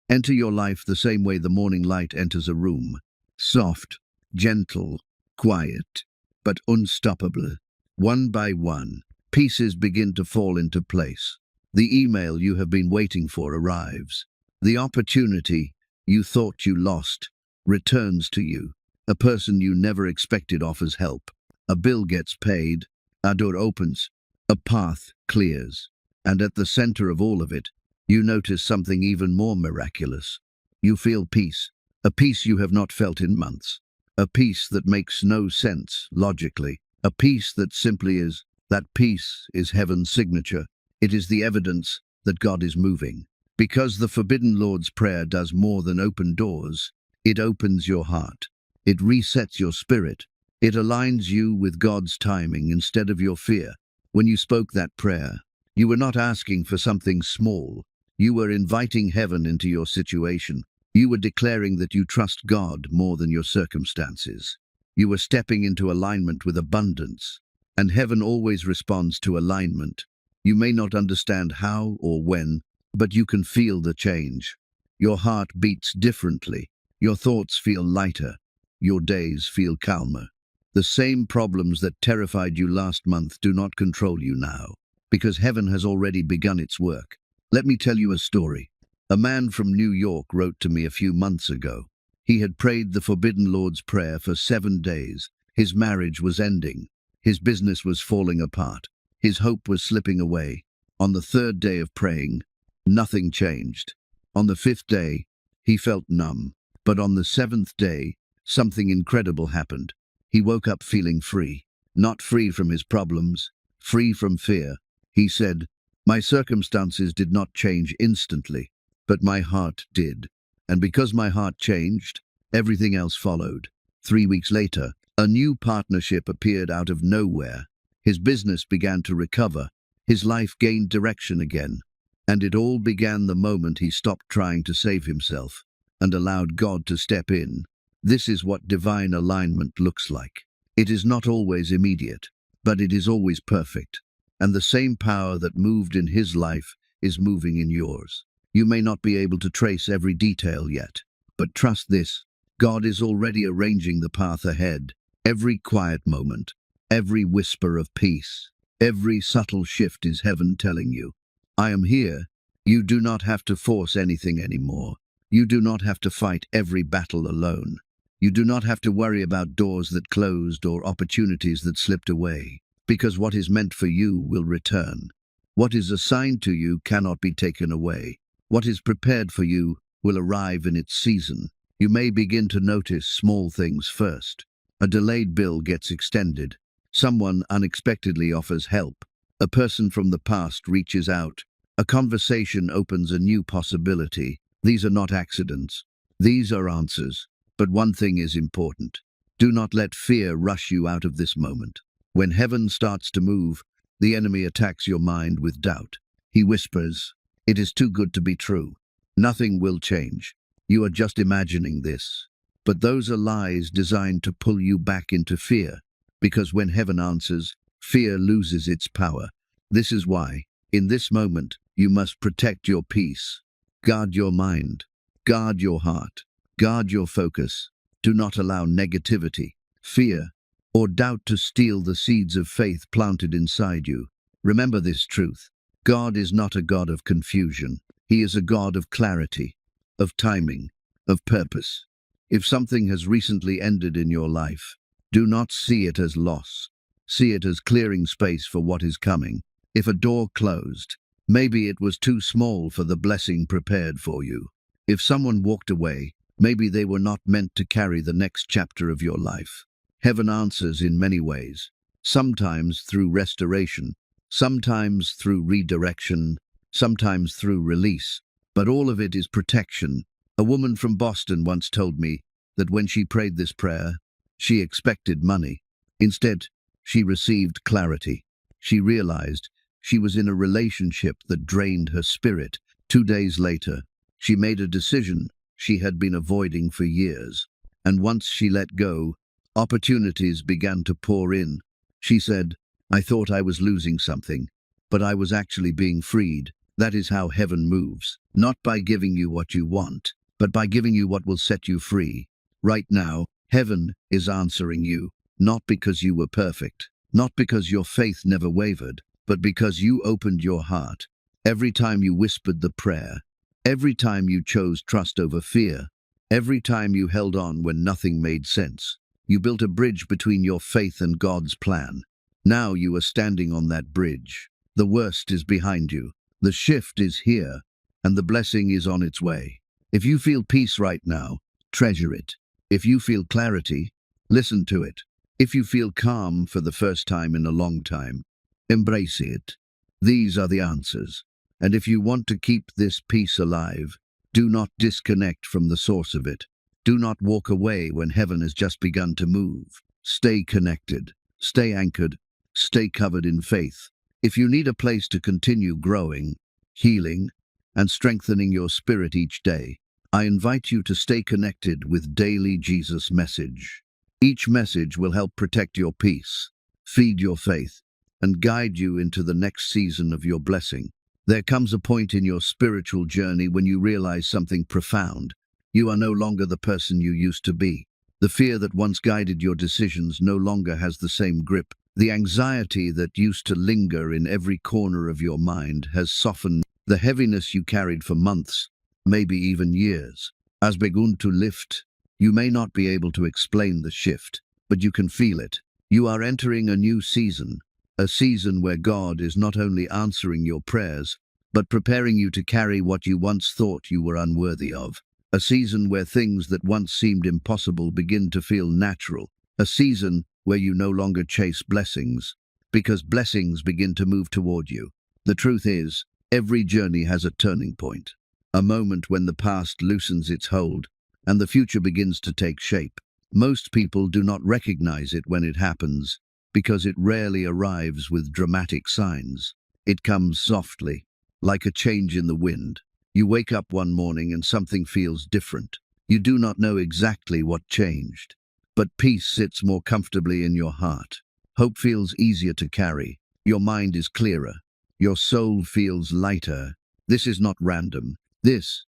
Speaker 1: enter your life the same way the morning light enters a room. Soft, gentle, quiet, but unstoppable. One by one, pieces begin to fall into place. The email you have been waiting for arrives. The opportunity you thought you lost returns to you. A person you never expected offers help. A bill gets paid. A door opens. A path clears. And at the center of all of it, you notice something even more miraculous. You feel peace. A peace you have not felt in months. A peace that makes no sense logically. A peace that simply is. That peace is heaven's signature. It is the evidence that God is moving. Because the Forbidden Lord's Prayer does more than open doors. It opens your heart. It resets your spirit. It aligns you with God's timing instead of your fear. When you spoke that prayer, you were not asking for something small. You were inviting heaven into your situation. You were declaring that you trust God more than your circumstances. You were stepping into alignment with abundance. And heaven always responds to alignment. You may not understand how or when, but you can feel the change. Your heart beats differently. Your thoughts feel lighter. Your days feel calmer. The same problems that terrified you last month do not control you now, because heaven has already begun its work. Let me tell you a story. A man from New York wrote to me a few months ago. He had prayed the Forbidden Lord's Prayer for 7 days. His marriage was ending. His business was falling apart. His hope was slipping away. On the 3rd day of praying, nothing changed. On the 5th day, he felt numb. But on the 7th day, something incredible happened. He woke up feeling free. Not free from his problems, free from fear. He said, "My circumstances did not change instantly, but my heart did. And because my heart changed, everything else followed." 3 weeks later, a new partnership appeared out of nowhere. His business began to recover. His life gained direction again. And it all began the moment he stopped trying to save himself and allowed God to step in. This is what divine alignment looks like. It is not always immediate, but it is always perfect. And the same power that moved in his life is moving in yours. You may not be able to trace every detail yet, but trust this: God is already arranging the path ahead. Every quiet moment, every whisper of peace, every subtle shift is heaven telling you, "I am here." You do not have to force anything anymore. You do not have to fight every battle alone. You do not have to worry about doors that closed or opportunities that slipped away, because what is meant for you will return. What is assigned to you cannot be taken away. What is prepared for you will arrive in its season. You may begin to notice small things first. A delayed bill gets extended. Someone unexpectedly offers help. A person from the past reaches out. A conversation opens a new possibility. These are not accidents. These are answers. But one thing is important. Do not let fear rush you out of this moment. When heaven starts to move, the enemy attacks your mind with doubt. He whispers, "It is too good to be true. Nothing will change. You are just imagining this." But those are lies designed to pull you back into fear, because when heaven answers, fear loses its power. This is why, in this moment, you must protect your peace. Guard your mind. Guard your heart. Guard your focus. Do not allow negativity, fear, or doubt to steal the seeds of faith planted inside you. Remember this truth. God is not a God of confusion. He is a God of clarity, of timing, of purpose. If something has recently ended in your life, do not see it as loss. See it as clearing space for what is coming. If a door closed, maybe it was too small for the blessing prepared for you. If someone walked away, Maybe they were not meant to carry the next chapter of your life. Heaven answers in many ways, sometimes through restoration, sometimes through redirection, sometimes through release, but all of it is protection. A woman from Boston once told me that when she prayed this prayer, she expected money. Instead, she received clarity. She realized she was in a relationship that drained her spirit. 2 days later, she made a decision she had been avoiding for years. And once she let go, opportunities began to pour in. She said, "I thought I was losing something, but I was actually being freed." That is how heaven moves, not by giving you what you want, but by giving you what will set you free. Right now, heaven is answering you, not because you were perfect, not because your faith never wavered, but because you opened your heart. Every time you whispered the prayer, every time you chose trust over fear, every time you held on when nothing made sense, you built a bridge between your faith and God's plan. Now you are standing on that bridge. The worst is behind you. The shift is here, and the blessing is on its way. If you feel peace right now, treasure it. If you feel clarity, listen to it. If you feel calm for the first time in a long time, embrace it. These are the answers. And if you want to keep this peace alive, do not disconnect from the source of it. Do not walk away when heaven has just begun to move. Stay connected, stay anchored, stay covered in faith. If you need a place to continue growing, healing, and strengthening your spirit each day, I invite you to stay connected with Daily Jesus Message. Each message will help protect your peace, feed your faith, and guide you into the next season of your blessing. There comes a point in your spiritual journey when you realize something profound. You are no longer the person you used to be. The fear that once guided your decisions no longer has the same grip. The anxiety that used to linger in every corner of your mind has softened. The heaviness you carried for months, maybe even years, has begun to lift. You may not be able to explain the shift, but you can feel it. You are entering a new season, a season where God is not only answering your prayers, but preparing you to carry what you once thought you were unworthy of. A season where things that once seemed impossible begin to feel natural. A season where you no longer chase blessings, because blessings begin to move toward you. The truth is, every journey has a turning point, a moment when the past loosens its hold and the future begins to take shape. Most people do not recognize it when it happens, because it rarely arrives with dramatic signs. It comes softly, like a change in the wind. You wake up one morning and something feels different. You do not know exactly what changed, but peace sits more comfortably in your heart. Hope feels easier to carry. Your mind is clearer. Your soul feels lighter. This is not random. This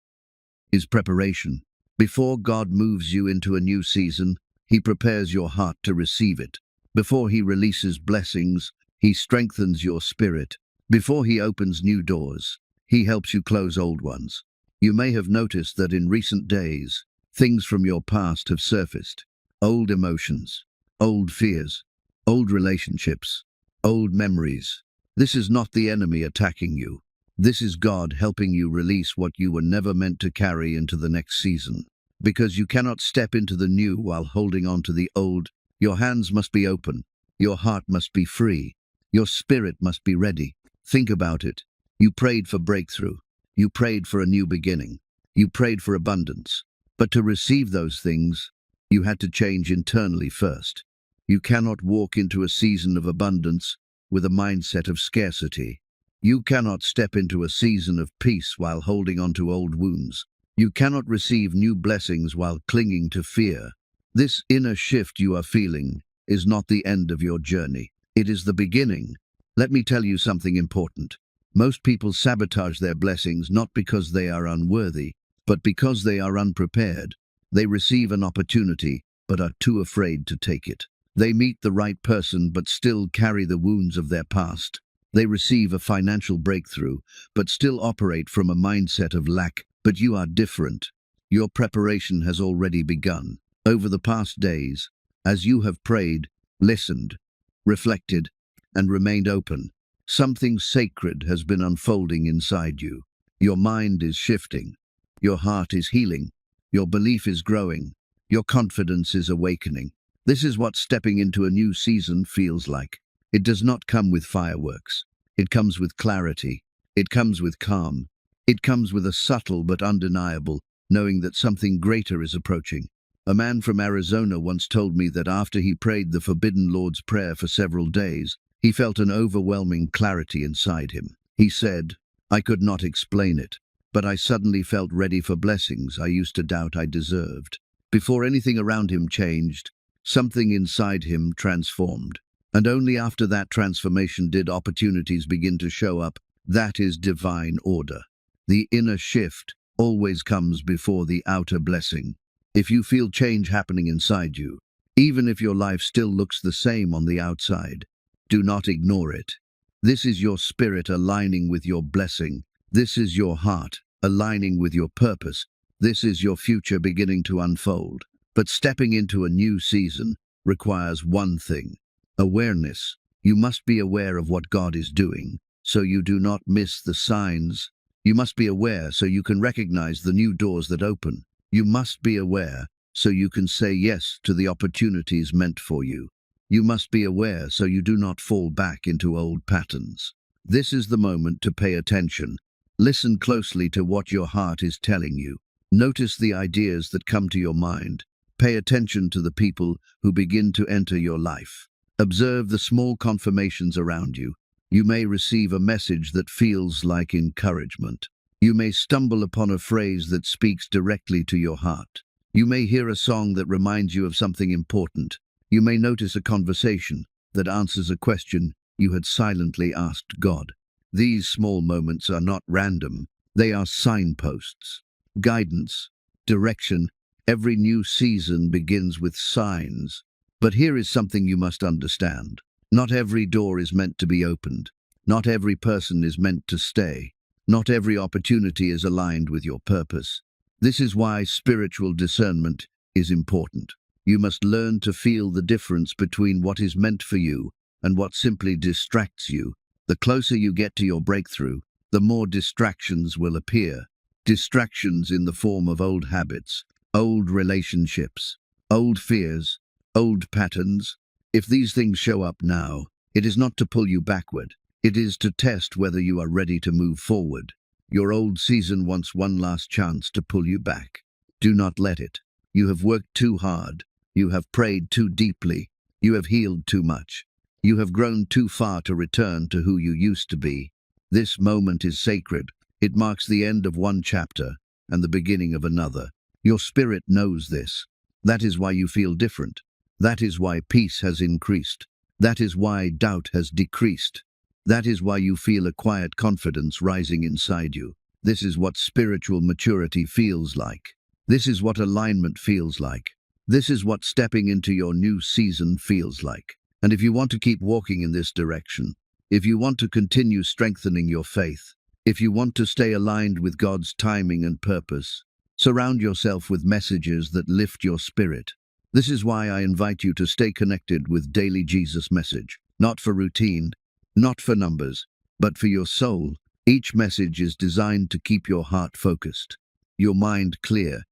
Speaker 1: is preparation. Before God moves you into a new season, He prepares your heart to receive it. Before He releases blessings, He strengthens your spirit. Before He opens new doors, He helps you close old ones. You may have noticed that in recent days, things from your past have surfaced. Old emotions, old fears, old relationships, old memories. This is not the enemy attacking you. This is God helping you release what you were never meant to carry into the next season. Because you cannot step into the new while holding on to the old. Your hands must be open. Your heart must be free. Your spirit must be ready. Think about it. You prayed for breakthrough. You prayed for a new beginning. You prayed for abundance. But to receive those things, you had to change internally first. You cannot walk into a season of abundance with a mindset of scarcity. You cannot step into a season of peace while holding on to old wounds. You cannot receive new blessings while clinging to fear. This inner shift you are feeling is not the end of your journey. It is the beginning. Let me tell you something important. Most people sabotage their blessings not because they are unworthy, but because they are unprepared. They receive an opportunity, but are too afraid to take it. They meet the right person, but still carry the wounds of their past. They receive a financial breakthrough, but still operate from a mindset of lack. But you are different. Your preparation has already begun. Over the past days, as you have prayed, listened, reflected, and remained open, something sacred has been unfolding inside you. Your mind is shifting. Your heart is healing. Your belief is growing. Your confidence is awakening. This is what stepping into a new season feels like. It does not come with fireworks. It comes with clarity. It comes with calm. It comes with a subtle but undeniable knowing that something greater is approaching. A man from Arizona once told me that after he prayed the Forbidden Lord's Prayer for several days, he felt an overwhelming clarity inside him. He said, "I could not explain it, but I suddenly felt ready for blessings I used to doubt I deserved." Before anything around him changed, something inside him transformed. And only after that transformation did opportunities begin to show up. That is divine order. The inner shift always comes before the outer blessing. If you feel change happening inside you, even if your life still looks the same on the outside, do not ignore it. This is your spirit aligning with your blessing. This is your heart aligning with your purpose. This is your future beginning to unfold. But stepping into a new season requires one thing: awareness. You must be aware of what God is doing, so you do not miss the signs. You must be aware so you can recognize the new doors that open. You must be aware so you can say yes to the opportunities meant for you. You must be aware so you do not fall back into old patterns. This is the moment to pay attention. Listen closely to what your heart is telling you. Notice the ideas that come to your mind. Pay attention to the people who begin to enter your life. Observe the small confirmations around you. You may receive a message that feels like encouragement. You may stumble upon a phrase that speaks directly to your heart. You may hear a song that reminds you of something important. You may notice a conversation that answers a question you had silently asked God. These small moments are not random. They are signposts, guidance, direction. Every new season begins with signs. But here is something you must understand. Not every door is meant to be opened. Not every person is meant to stay. Not every opportunity is aligned with your purpose. This is why spiritual discernment is important. You must learn to feel the difference between what is meant for you and what simply distracts you. The closer you get to your breakthrough, the more distractions will appear. Distractions in the form of old habits, old relationships, old fears, old patterns. If these things show up now, it is not to pull you backward. It is to test whether you are ready to move forward. Your old season wants one last chance to pull you back. Do not let it. You have worked too hard. You have prayed too deeply. You have healed too much. You have grown too far to return to who you used to be. This moment is sacred. It marks the end of one chapter and the beginning of another. Your spirit knows this. That is why you feel different. That is why peace has increased. That is why doubt has decreased. That is why you feel a quiet confidence rising inside you. This is what spiritual maturity feels like. This is what alignment feels like. This is what stepping into your new season feels like. And if you want to keep walking in this direction, if you want to continue strengthening your faith, if you want to stay aligned with God's timing and purpose, surround yourself with messages that lift your spirit. This is why I invite you to stay connected with Daily Jesus Message, not for routine, not for numbers, but for your soul. Each message is designed to keep your heart focused, your mind clear,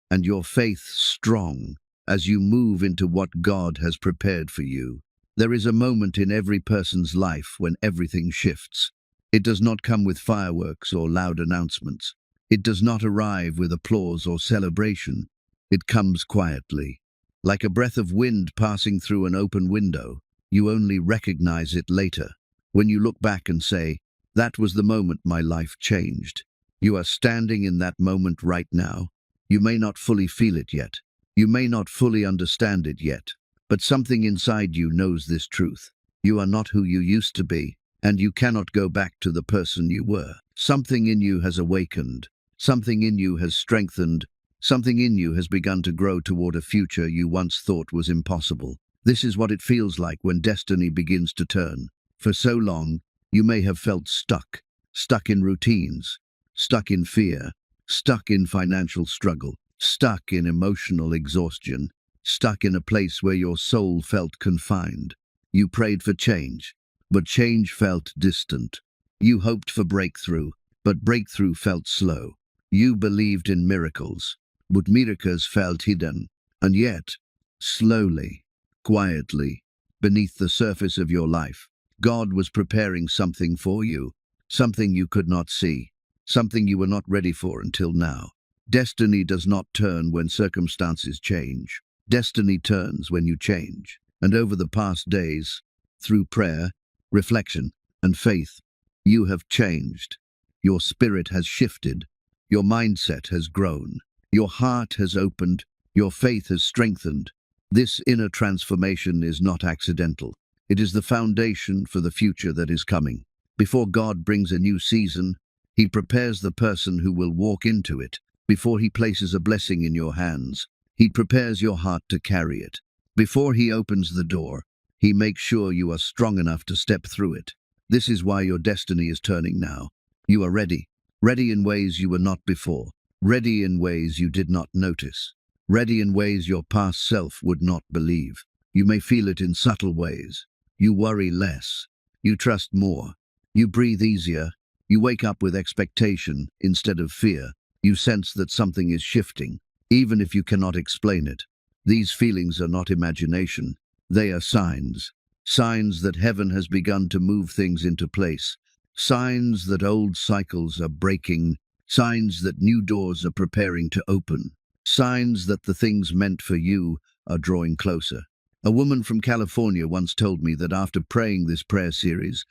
Speaker 1: and your faith strong as you move into what God has prepared for you. There is a moment in every person's life when everything shifts. It does not come with fireworks or loud announcements. It does not arrive with applause or celebration. It comes quietly. Like a breath of wind passing through an open window, you only recognize it later. When you look back and say, "That was the moment my life changed." You are standing in that moment right now. You may not fully feel it yet. You may not fully understand it yet. But something inside you knows this truth. You are not who you used to be, and you cannot go back to the person you were. Something in you has awakened. Something in you has strengthened. Something in you has begun to grow toward a future you once thought was impossible. This is what it feels like when destiny begins to turn. For so long, you may have felt stuck in routines, stuck in fear, stuck in financial struggle, stuck in emotional exhaustion, stuck in a place where your soul felt confined. You prayed for change, but change felt distant. You hoped for breakthrough, but breakthrough felt slow. You believed in miracles, but miracles felt hidden. And yet, slowly, quietly, beneath the surface of your life, God was preparing something for you, something you could not see, something you were not ready for until now. Destiny does not turn when circumstances change. Destiny turns when you change. And over the past days, through prayer, reflection, and faith, you have changed. Your spirit has shifted. Your mindset has grown. Your heart has opened. Your faith has strengthened. This inner transformation is not accidental. It is the foundation for the future that is coming. Before God brings a new season, He prepares the person who will walk into it. Before He places a blessing in your hands, He prepares your heart to carry it. Before He opens the door, He makes sure you are strong enough to step through it. This is why your destiny is turning now. You are ready. Ready in ways you were not before. Ready in ways you did not notice. Ready in ways your past self would not believe. You may feel it in subtle ways. You worry less. You trust more. You breathe easier. You wake up with expectation instead of fear. You sense that something is shifting, even if you cannot explain it. These feelings are not imagination. They are signs. Signs that heaven has begun to move things into place. Signs that old cycles are breaking. Signs that new doors are preparing to open. Signs that the things meant for you are drawing closer. A woman from California once told me that after praying this prayer series,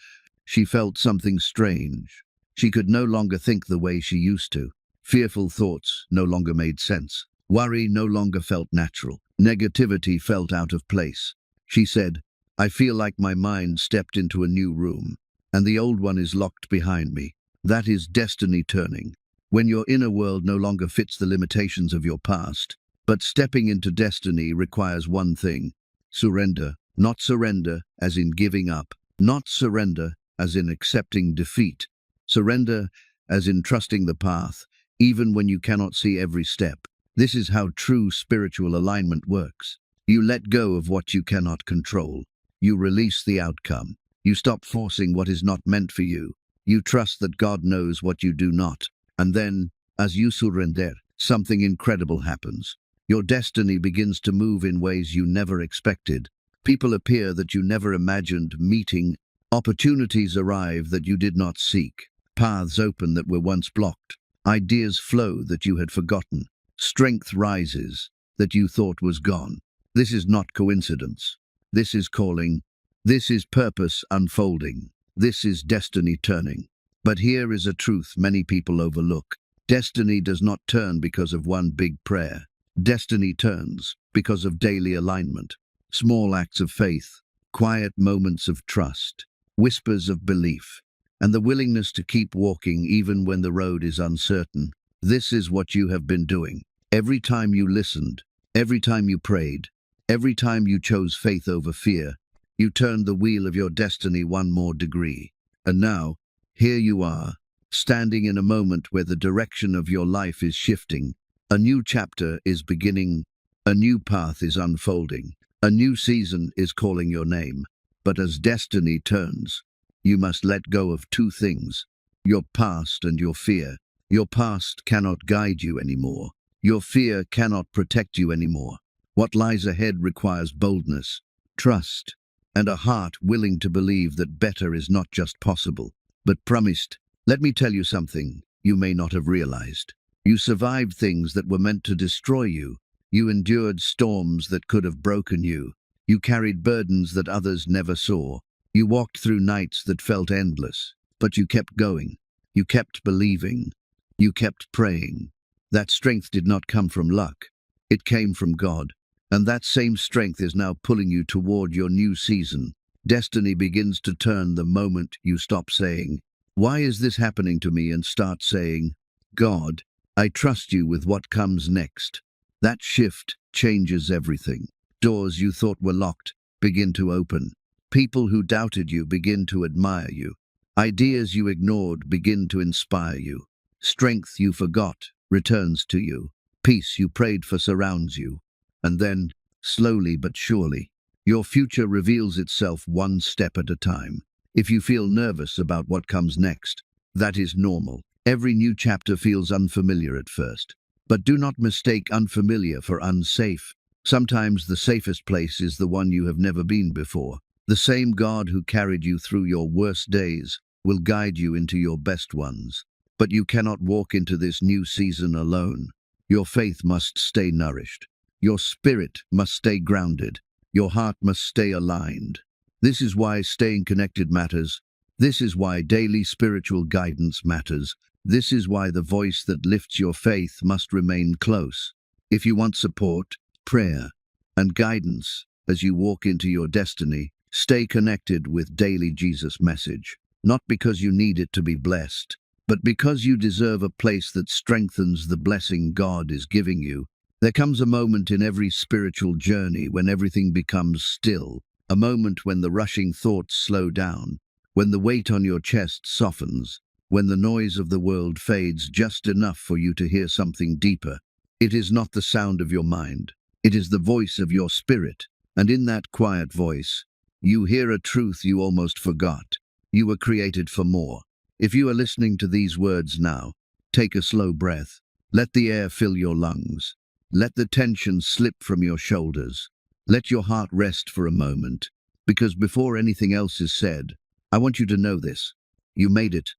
Speaker 1: she felt something strange. She could no longer think the way she used to. Fearful thoughts no longer made sense. Worry no longer felt natural. Negativity felt out of place. She said, "I feel like my mind stepped into a new room, and the old one is locked behind me." That is destiny turning. When your inner world no longer fits the limitations of your past. But stepping into destiny requires one thing: surrender. Not surrender as in giving up. Not surrender as in accepting defeat. Surrender as in trusting the path, even when you cannot see every step. This is how true spiritual alignment works. You let go of what you cannot control. You release the outcome. You stop forcing what is not meant for you. You trust that God knows what you do not. And then, as you surrender, something incredible happens. Your destiny begins to move in ways you never expected. People appear that you never imagined meeting. Opportunities arrive that you did not seek. Paths open that were once blocked. Ideas flow that you had forgotten. Strength rises that you thought was gone. This is not coincidence. This is calling. This is purpose unfolding. This is destiny turning. But here is a truth many people overlook. Destiny does not turn because of one big prayer. Destiny turns because of daily alignment. Small acts of faith, quiet moments of trust, whispers of belief, and the willingness to keep walking even when the road is uncertain. This is what you have been doing. Every time you listened, every time you prayed, every time you chose faith over fear, you turned the wheel of your destiny one more degree. And now, here you are, standing in a moment where the direction of your life is shifting. A new chapter is beginning. A new path is unfolding. A new season is calling your name. But as destiny turns, you must let go of two things: your past and your fear. Your past cannot guide you anymore. Your fear cannot protect you anymore. What lies ahead requires boldness, trust, and a heart willing to believe that better is not just possible, but promised. Let me tell you something you may not have realized. You survived things that were meant to destroy you. You endured storms that could have broken you. You carried burdens that others never saw. You walked through nights that felt endless, but you kept going. You kept believing. You kept praying. That strength did not come from luck. It came from God. And that same strength is now pulling you toward your new season. Destiny begins to turn the moment you stop saying, "Why is this happening to me?" and start saying, "God, I trust you with what comes next." That shift changes everything. Doors you thought were locked begin to open. People who doubted you begin to admire you. Ideas you ignored begin to inspire you. Strength you forgot returns to you. Peace you prayed for surrounds you. And then, slowly but surely, your future reveals itself one step at a time. If you feel nervous about what comes next, that is normal. Every new chapter feels unfamiliar at first. But do not mistake unfamiliar for unsafe. Sometimes the safest place is the one you have never been before. The same God who carried you through your worst days will guide you into your best ones. But you cannot walk into this new season alone. Your faith must stay nourished. Your spirit must stay grounded. Your heart must stay aligned. This is why staying connected matters. This is why daily spiritual guidance matters. This is why the voice that lifts your faith must remain close. If you want support, prayer, and guidance as you walk into your destiny, stay connected with Daily Jesus Message. Not because you need it to be blessed, but because you deserve a place that strengthens the blessing God is giving you. There comes a moment in every spiritual journey when everything becomes still, a moment when the rushing thoughts slow down, when the weight on your chest softens, when the noise of the world fades just enough for you to hear something deeper. It is not the sound of your mind. It is the voice of your spirit. And in that quiet voice, you hear a truth you almost forgot. You were created for more. If you are listening to these words now, take a slow breath. Let the air fill your lungs. Let the tension slip from your shoulders. Let your heart rest for a moment. Because before anything else is said, I want you to know this. You made it.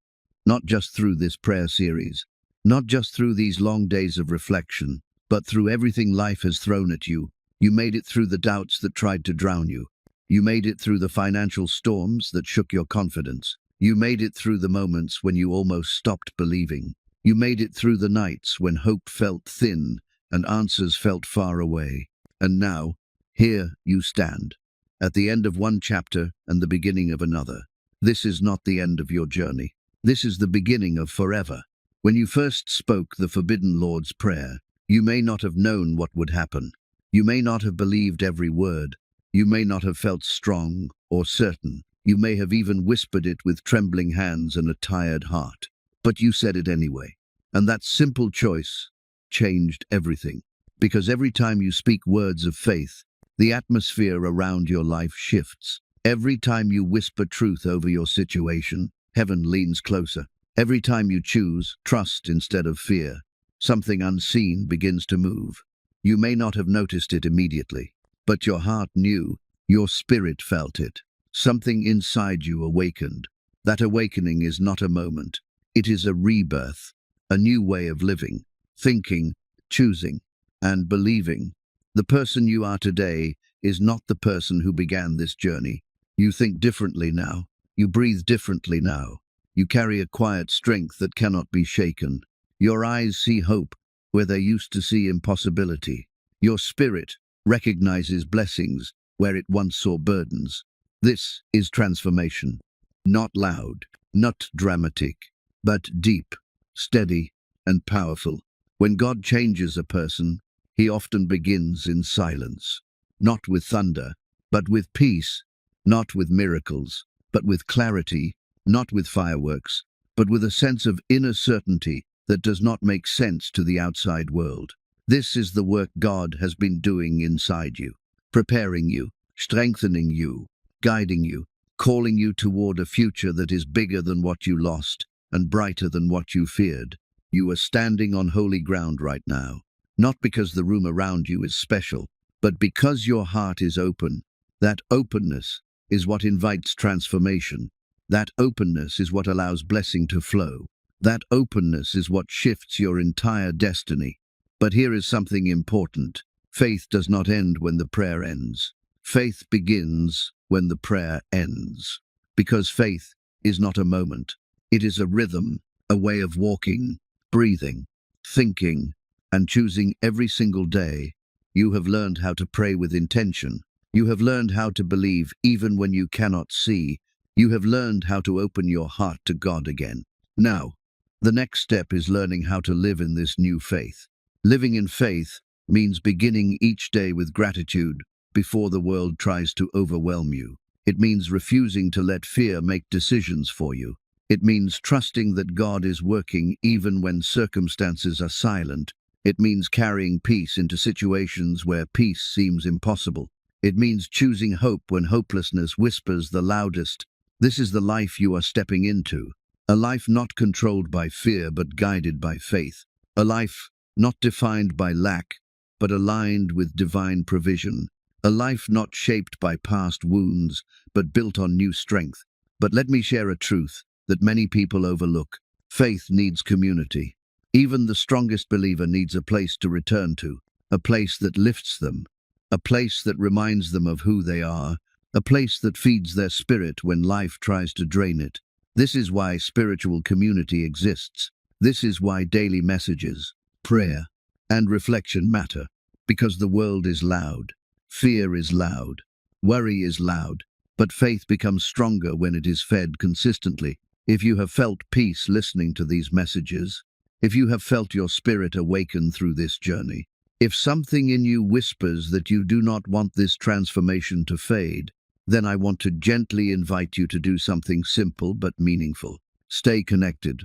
Speaker 1: Not just through this prayer series, not just through these long days of reflection, but through everything life has thrown at you. You made it through the doubts that tried to drown you. You made it through the financial storms that shook your confidence. You made it through the moments when you almost stopped believing. You made it through the nights when hope felt thin and answers felt far away. And now, here you stand, at the end of one chapter and the beginning of another. This is not the end of your journey. This is the beginning of forever. When you first spoke the forbidden Lord's Prayer, you may not have known what would happen. You may not have believed every word. You may not have felt strong or certain. You may have even whispered it with trembling hands and a tired heart. But you said it anyway. And that simple choice changed everything. Because every time you speak words of faith, the atmosphere around your life shifts. Every time you whisper truth over your situation, heaven leans closer. Every time you choose trust instead of fear, something unseen begins to move. You may not have noticed it immediately, but your heart knew, your spirit felt it. Something inside you awakened. That awakening is not a moment. It is a rebirth, a new way of living, thinking, choosing, and believing. The person you are today is not the person who began this journey. You think differently now. You breathe differently now. You carry a quiet strength that cannot be shaken. Your eyes see hope where they used to see impossibility. Your spirit recognizes blessings where it once saw burdens. This is transformation. Not loud, not dramatic, but deep, steady, and powerful. When God changes a person, he often begins in silence. Not with thunder, but with peace. Not with miracles, but with clarity. Not with fireworks, but with a sense of inner certainty that does not make sense to the outside world. This is the work God has been doing inside you, preparing you, strengthening you, guiding you, calling you toward a future that is bigger than what you lost and brighter than what you feared. You are standing on holy ground right now, not because the room around you is special, but because your heart is open. That openness is what invites transformation. That openness is what allows blessing to flow. That openness is what shifts your entire destiny. But here is something important. Faith does not end when the prayer ends. Faith begins when the prayer ends. Because faith is not a moment. It is a rhythm, a way of walking, breathing, thinking, and choosing every single day. You have learned how to pray with intention. You have learned how to believe even when you cannot see. You have learned how to open your heart to God again. Now, the next step is learning how to live in this new faith. Living in faith means beginning each day with gratitude before the world tries to overwhelm you. It means refusing to let fear make decisions for you. It means trusting that God is working even when circumstances are silent. It means carrying peace into situations where peace seems impossible. It means choosing hope when hopelessness whispers the loudest. This is the life you are stepping into, a life not controlled by fear but guided by faith, a life not defined by lack, but aligned with divine provision. A life not shaped by past wounds, but built on new strength. But let me share a truth that many people overlook. Faith needs community. Even the strongest believer needs a place to return to, a place that lifts them, a place that reminds them of who they are, a place that feeds their spirit when life tries to drain it. This is why spiritual community exists. This is why daily messages, prayer, and reflection matter. Because the world is loud, fear is loud, worry is loud, but faith becomes stronger when it is fed consistently. If you have felt peace listening to these messages, if you have felt your spirit awaken through this journey, if something in you whispers that you do not want this transformation to fade, then I want to gently invite you to do something simple but meaningful. Stay connected,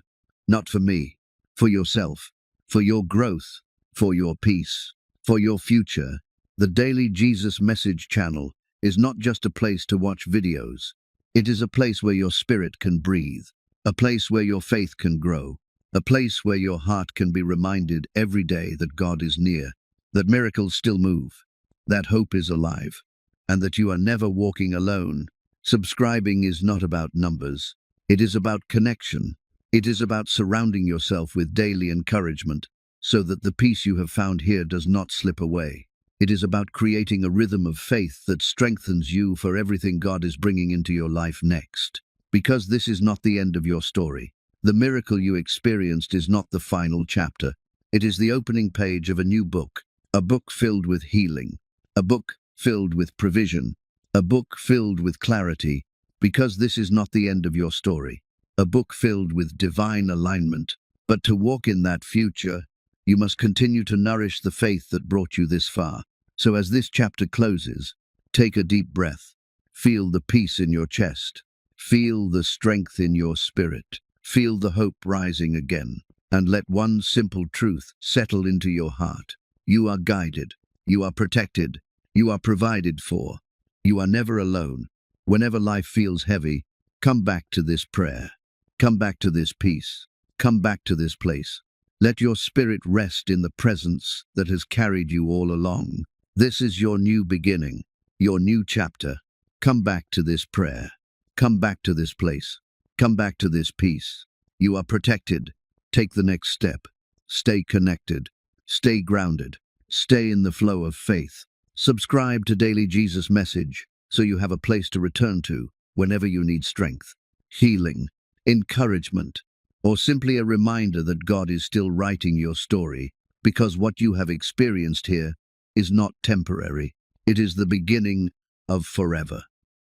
Speaker 1: not for me, for yourself, for your growth, for your peace, for your future. The Daily Jesus Message channel is not just a place to watch videos. It is a place where your spirit can breathe, a place where your faith can grow, a place where your heart can be reminded every day that God is near, that miracles still move, that hope is alive, and that you are never walking alone. Subscribing is not about numbers. It is about connection. It is about surrounding yourself with daily encouragement so that the peace you have found here does not slip away. It is about creating a rhythm of faith that strengthens you for everything God is bringing into your life next. Because this is not the end of your story. The miracle you experienced is not the final chapter. It is the opening page of a new book, a book filled with healing, a book filled with provision, a book filled with clarity. Because this is not the end of your story. A book filled with divine alignment. But to walk in that future, you must continue to nourish the faith that brought you this far. So as this chapter closes, take a deep breath. Feel the peace in your chest. Feel the strength in your spirit. Feel the hope rising again. And let one simple truth settle into your heart. You are guided. You are protected. You are provided for. You are never alone. Whenever life feels heavy, come back to this prayer. Come back to this peace. Come back to this place. Let your spirit rest in the presence that has carried you all along. This is your new beginning, your new chapter. Come back to this prayer. Come back to this place. Come back to this peace. You are protected. Take the next step. Stay connected. Stay grounded. Stay in the flow of faith. Subscribe to Daily Jesus Message so you have a place to return to whenever you need strength, healing, encouragement, or simply a reminder that God is still writing your story, because what you have experienced here is not temporary. It is the beginning of forever.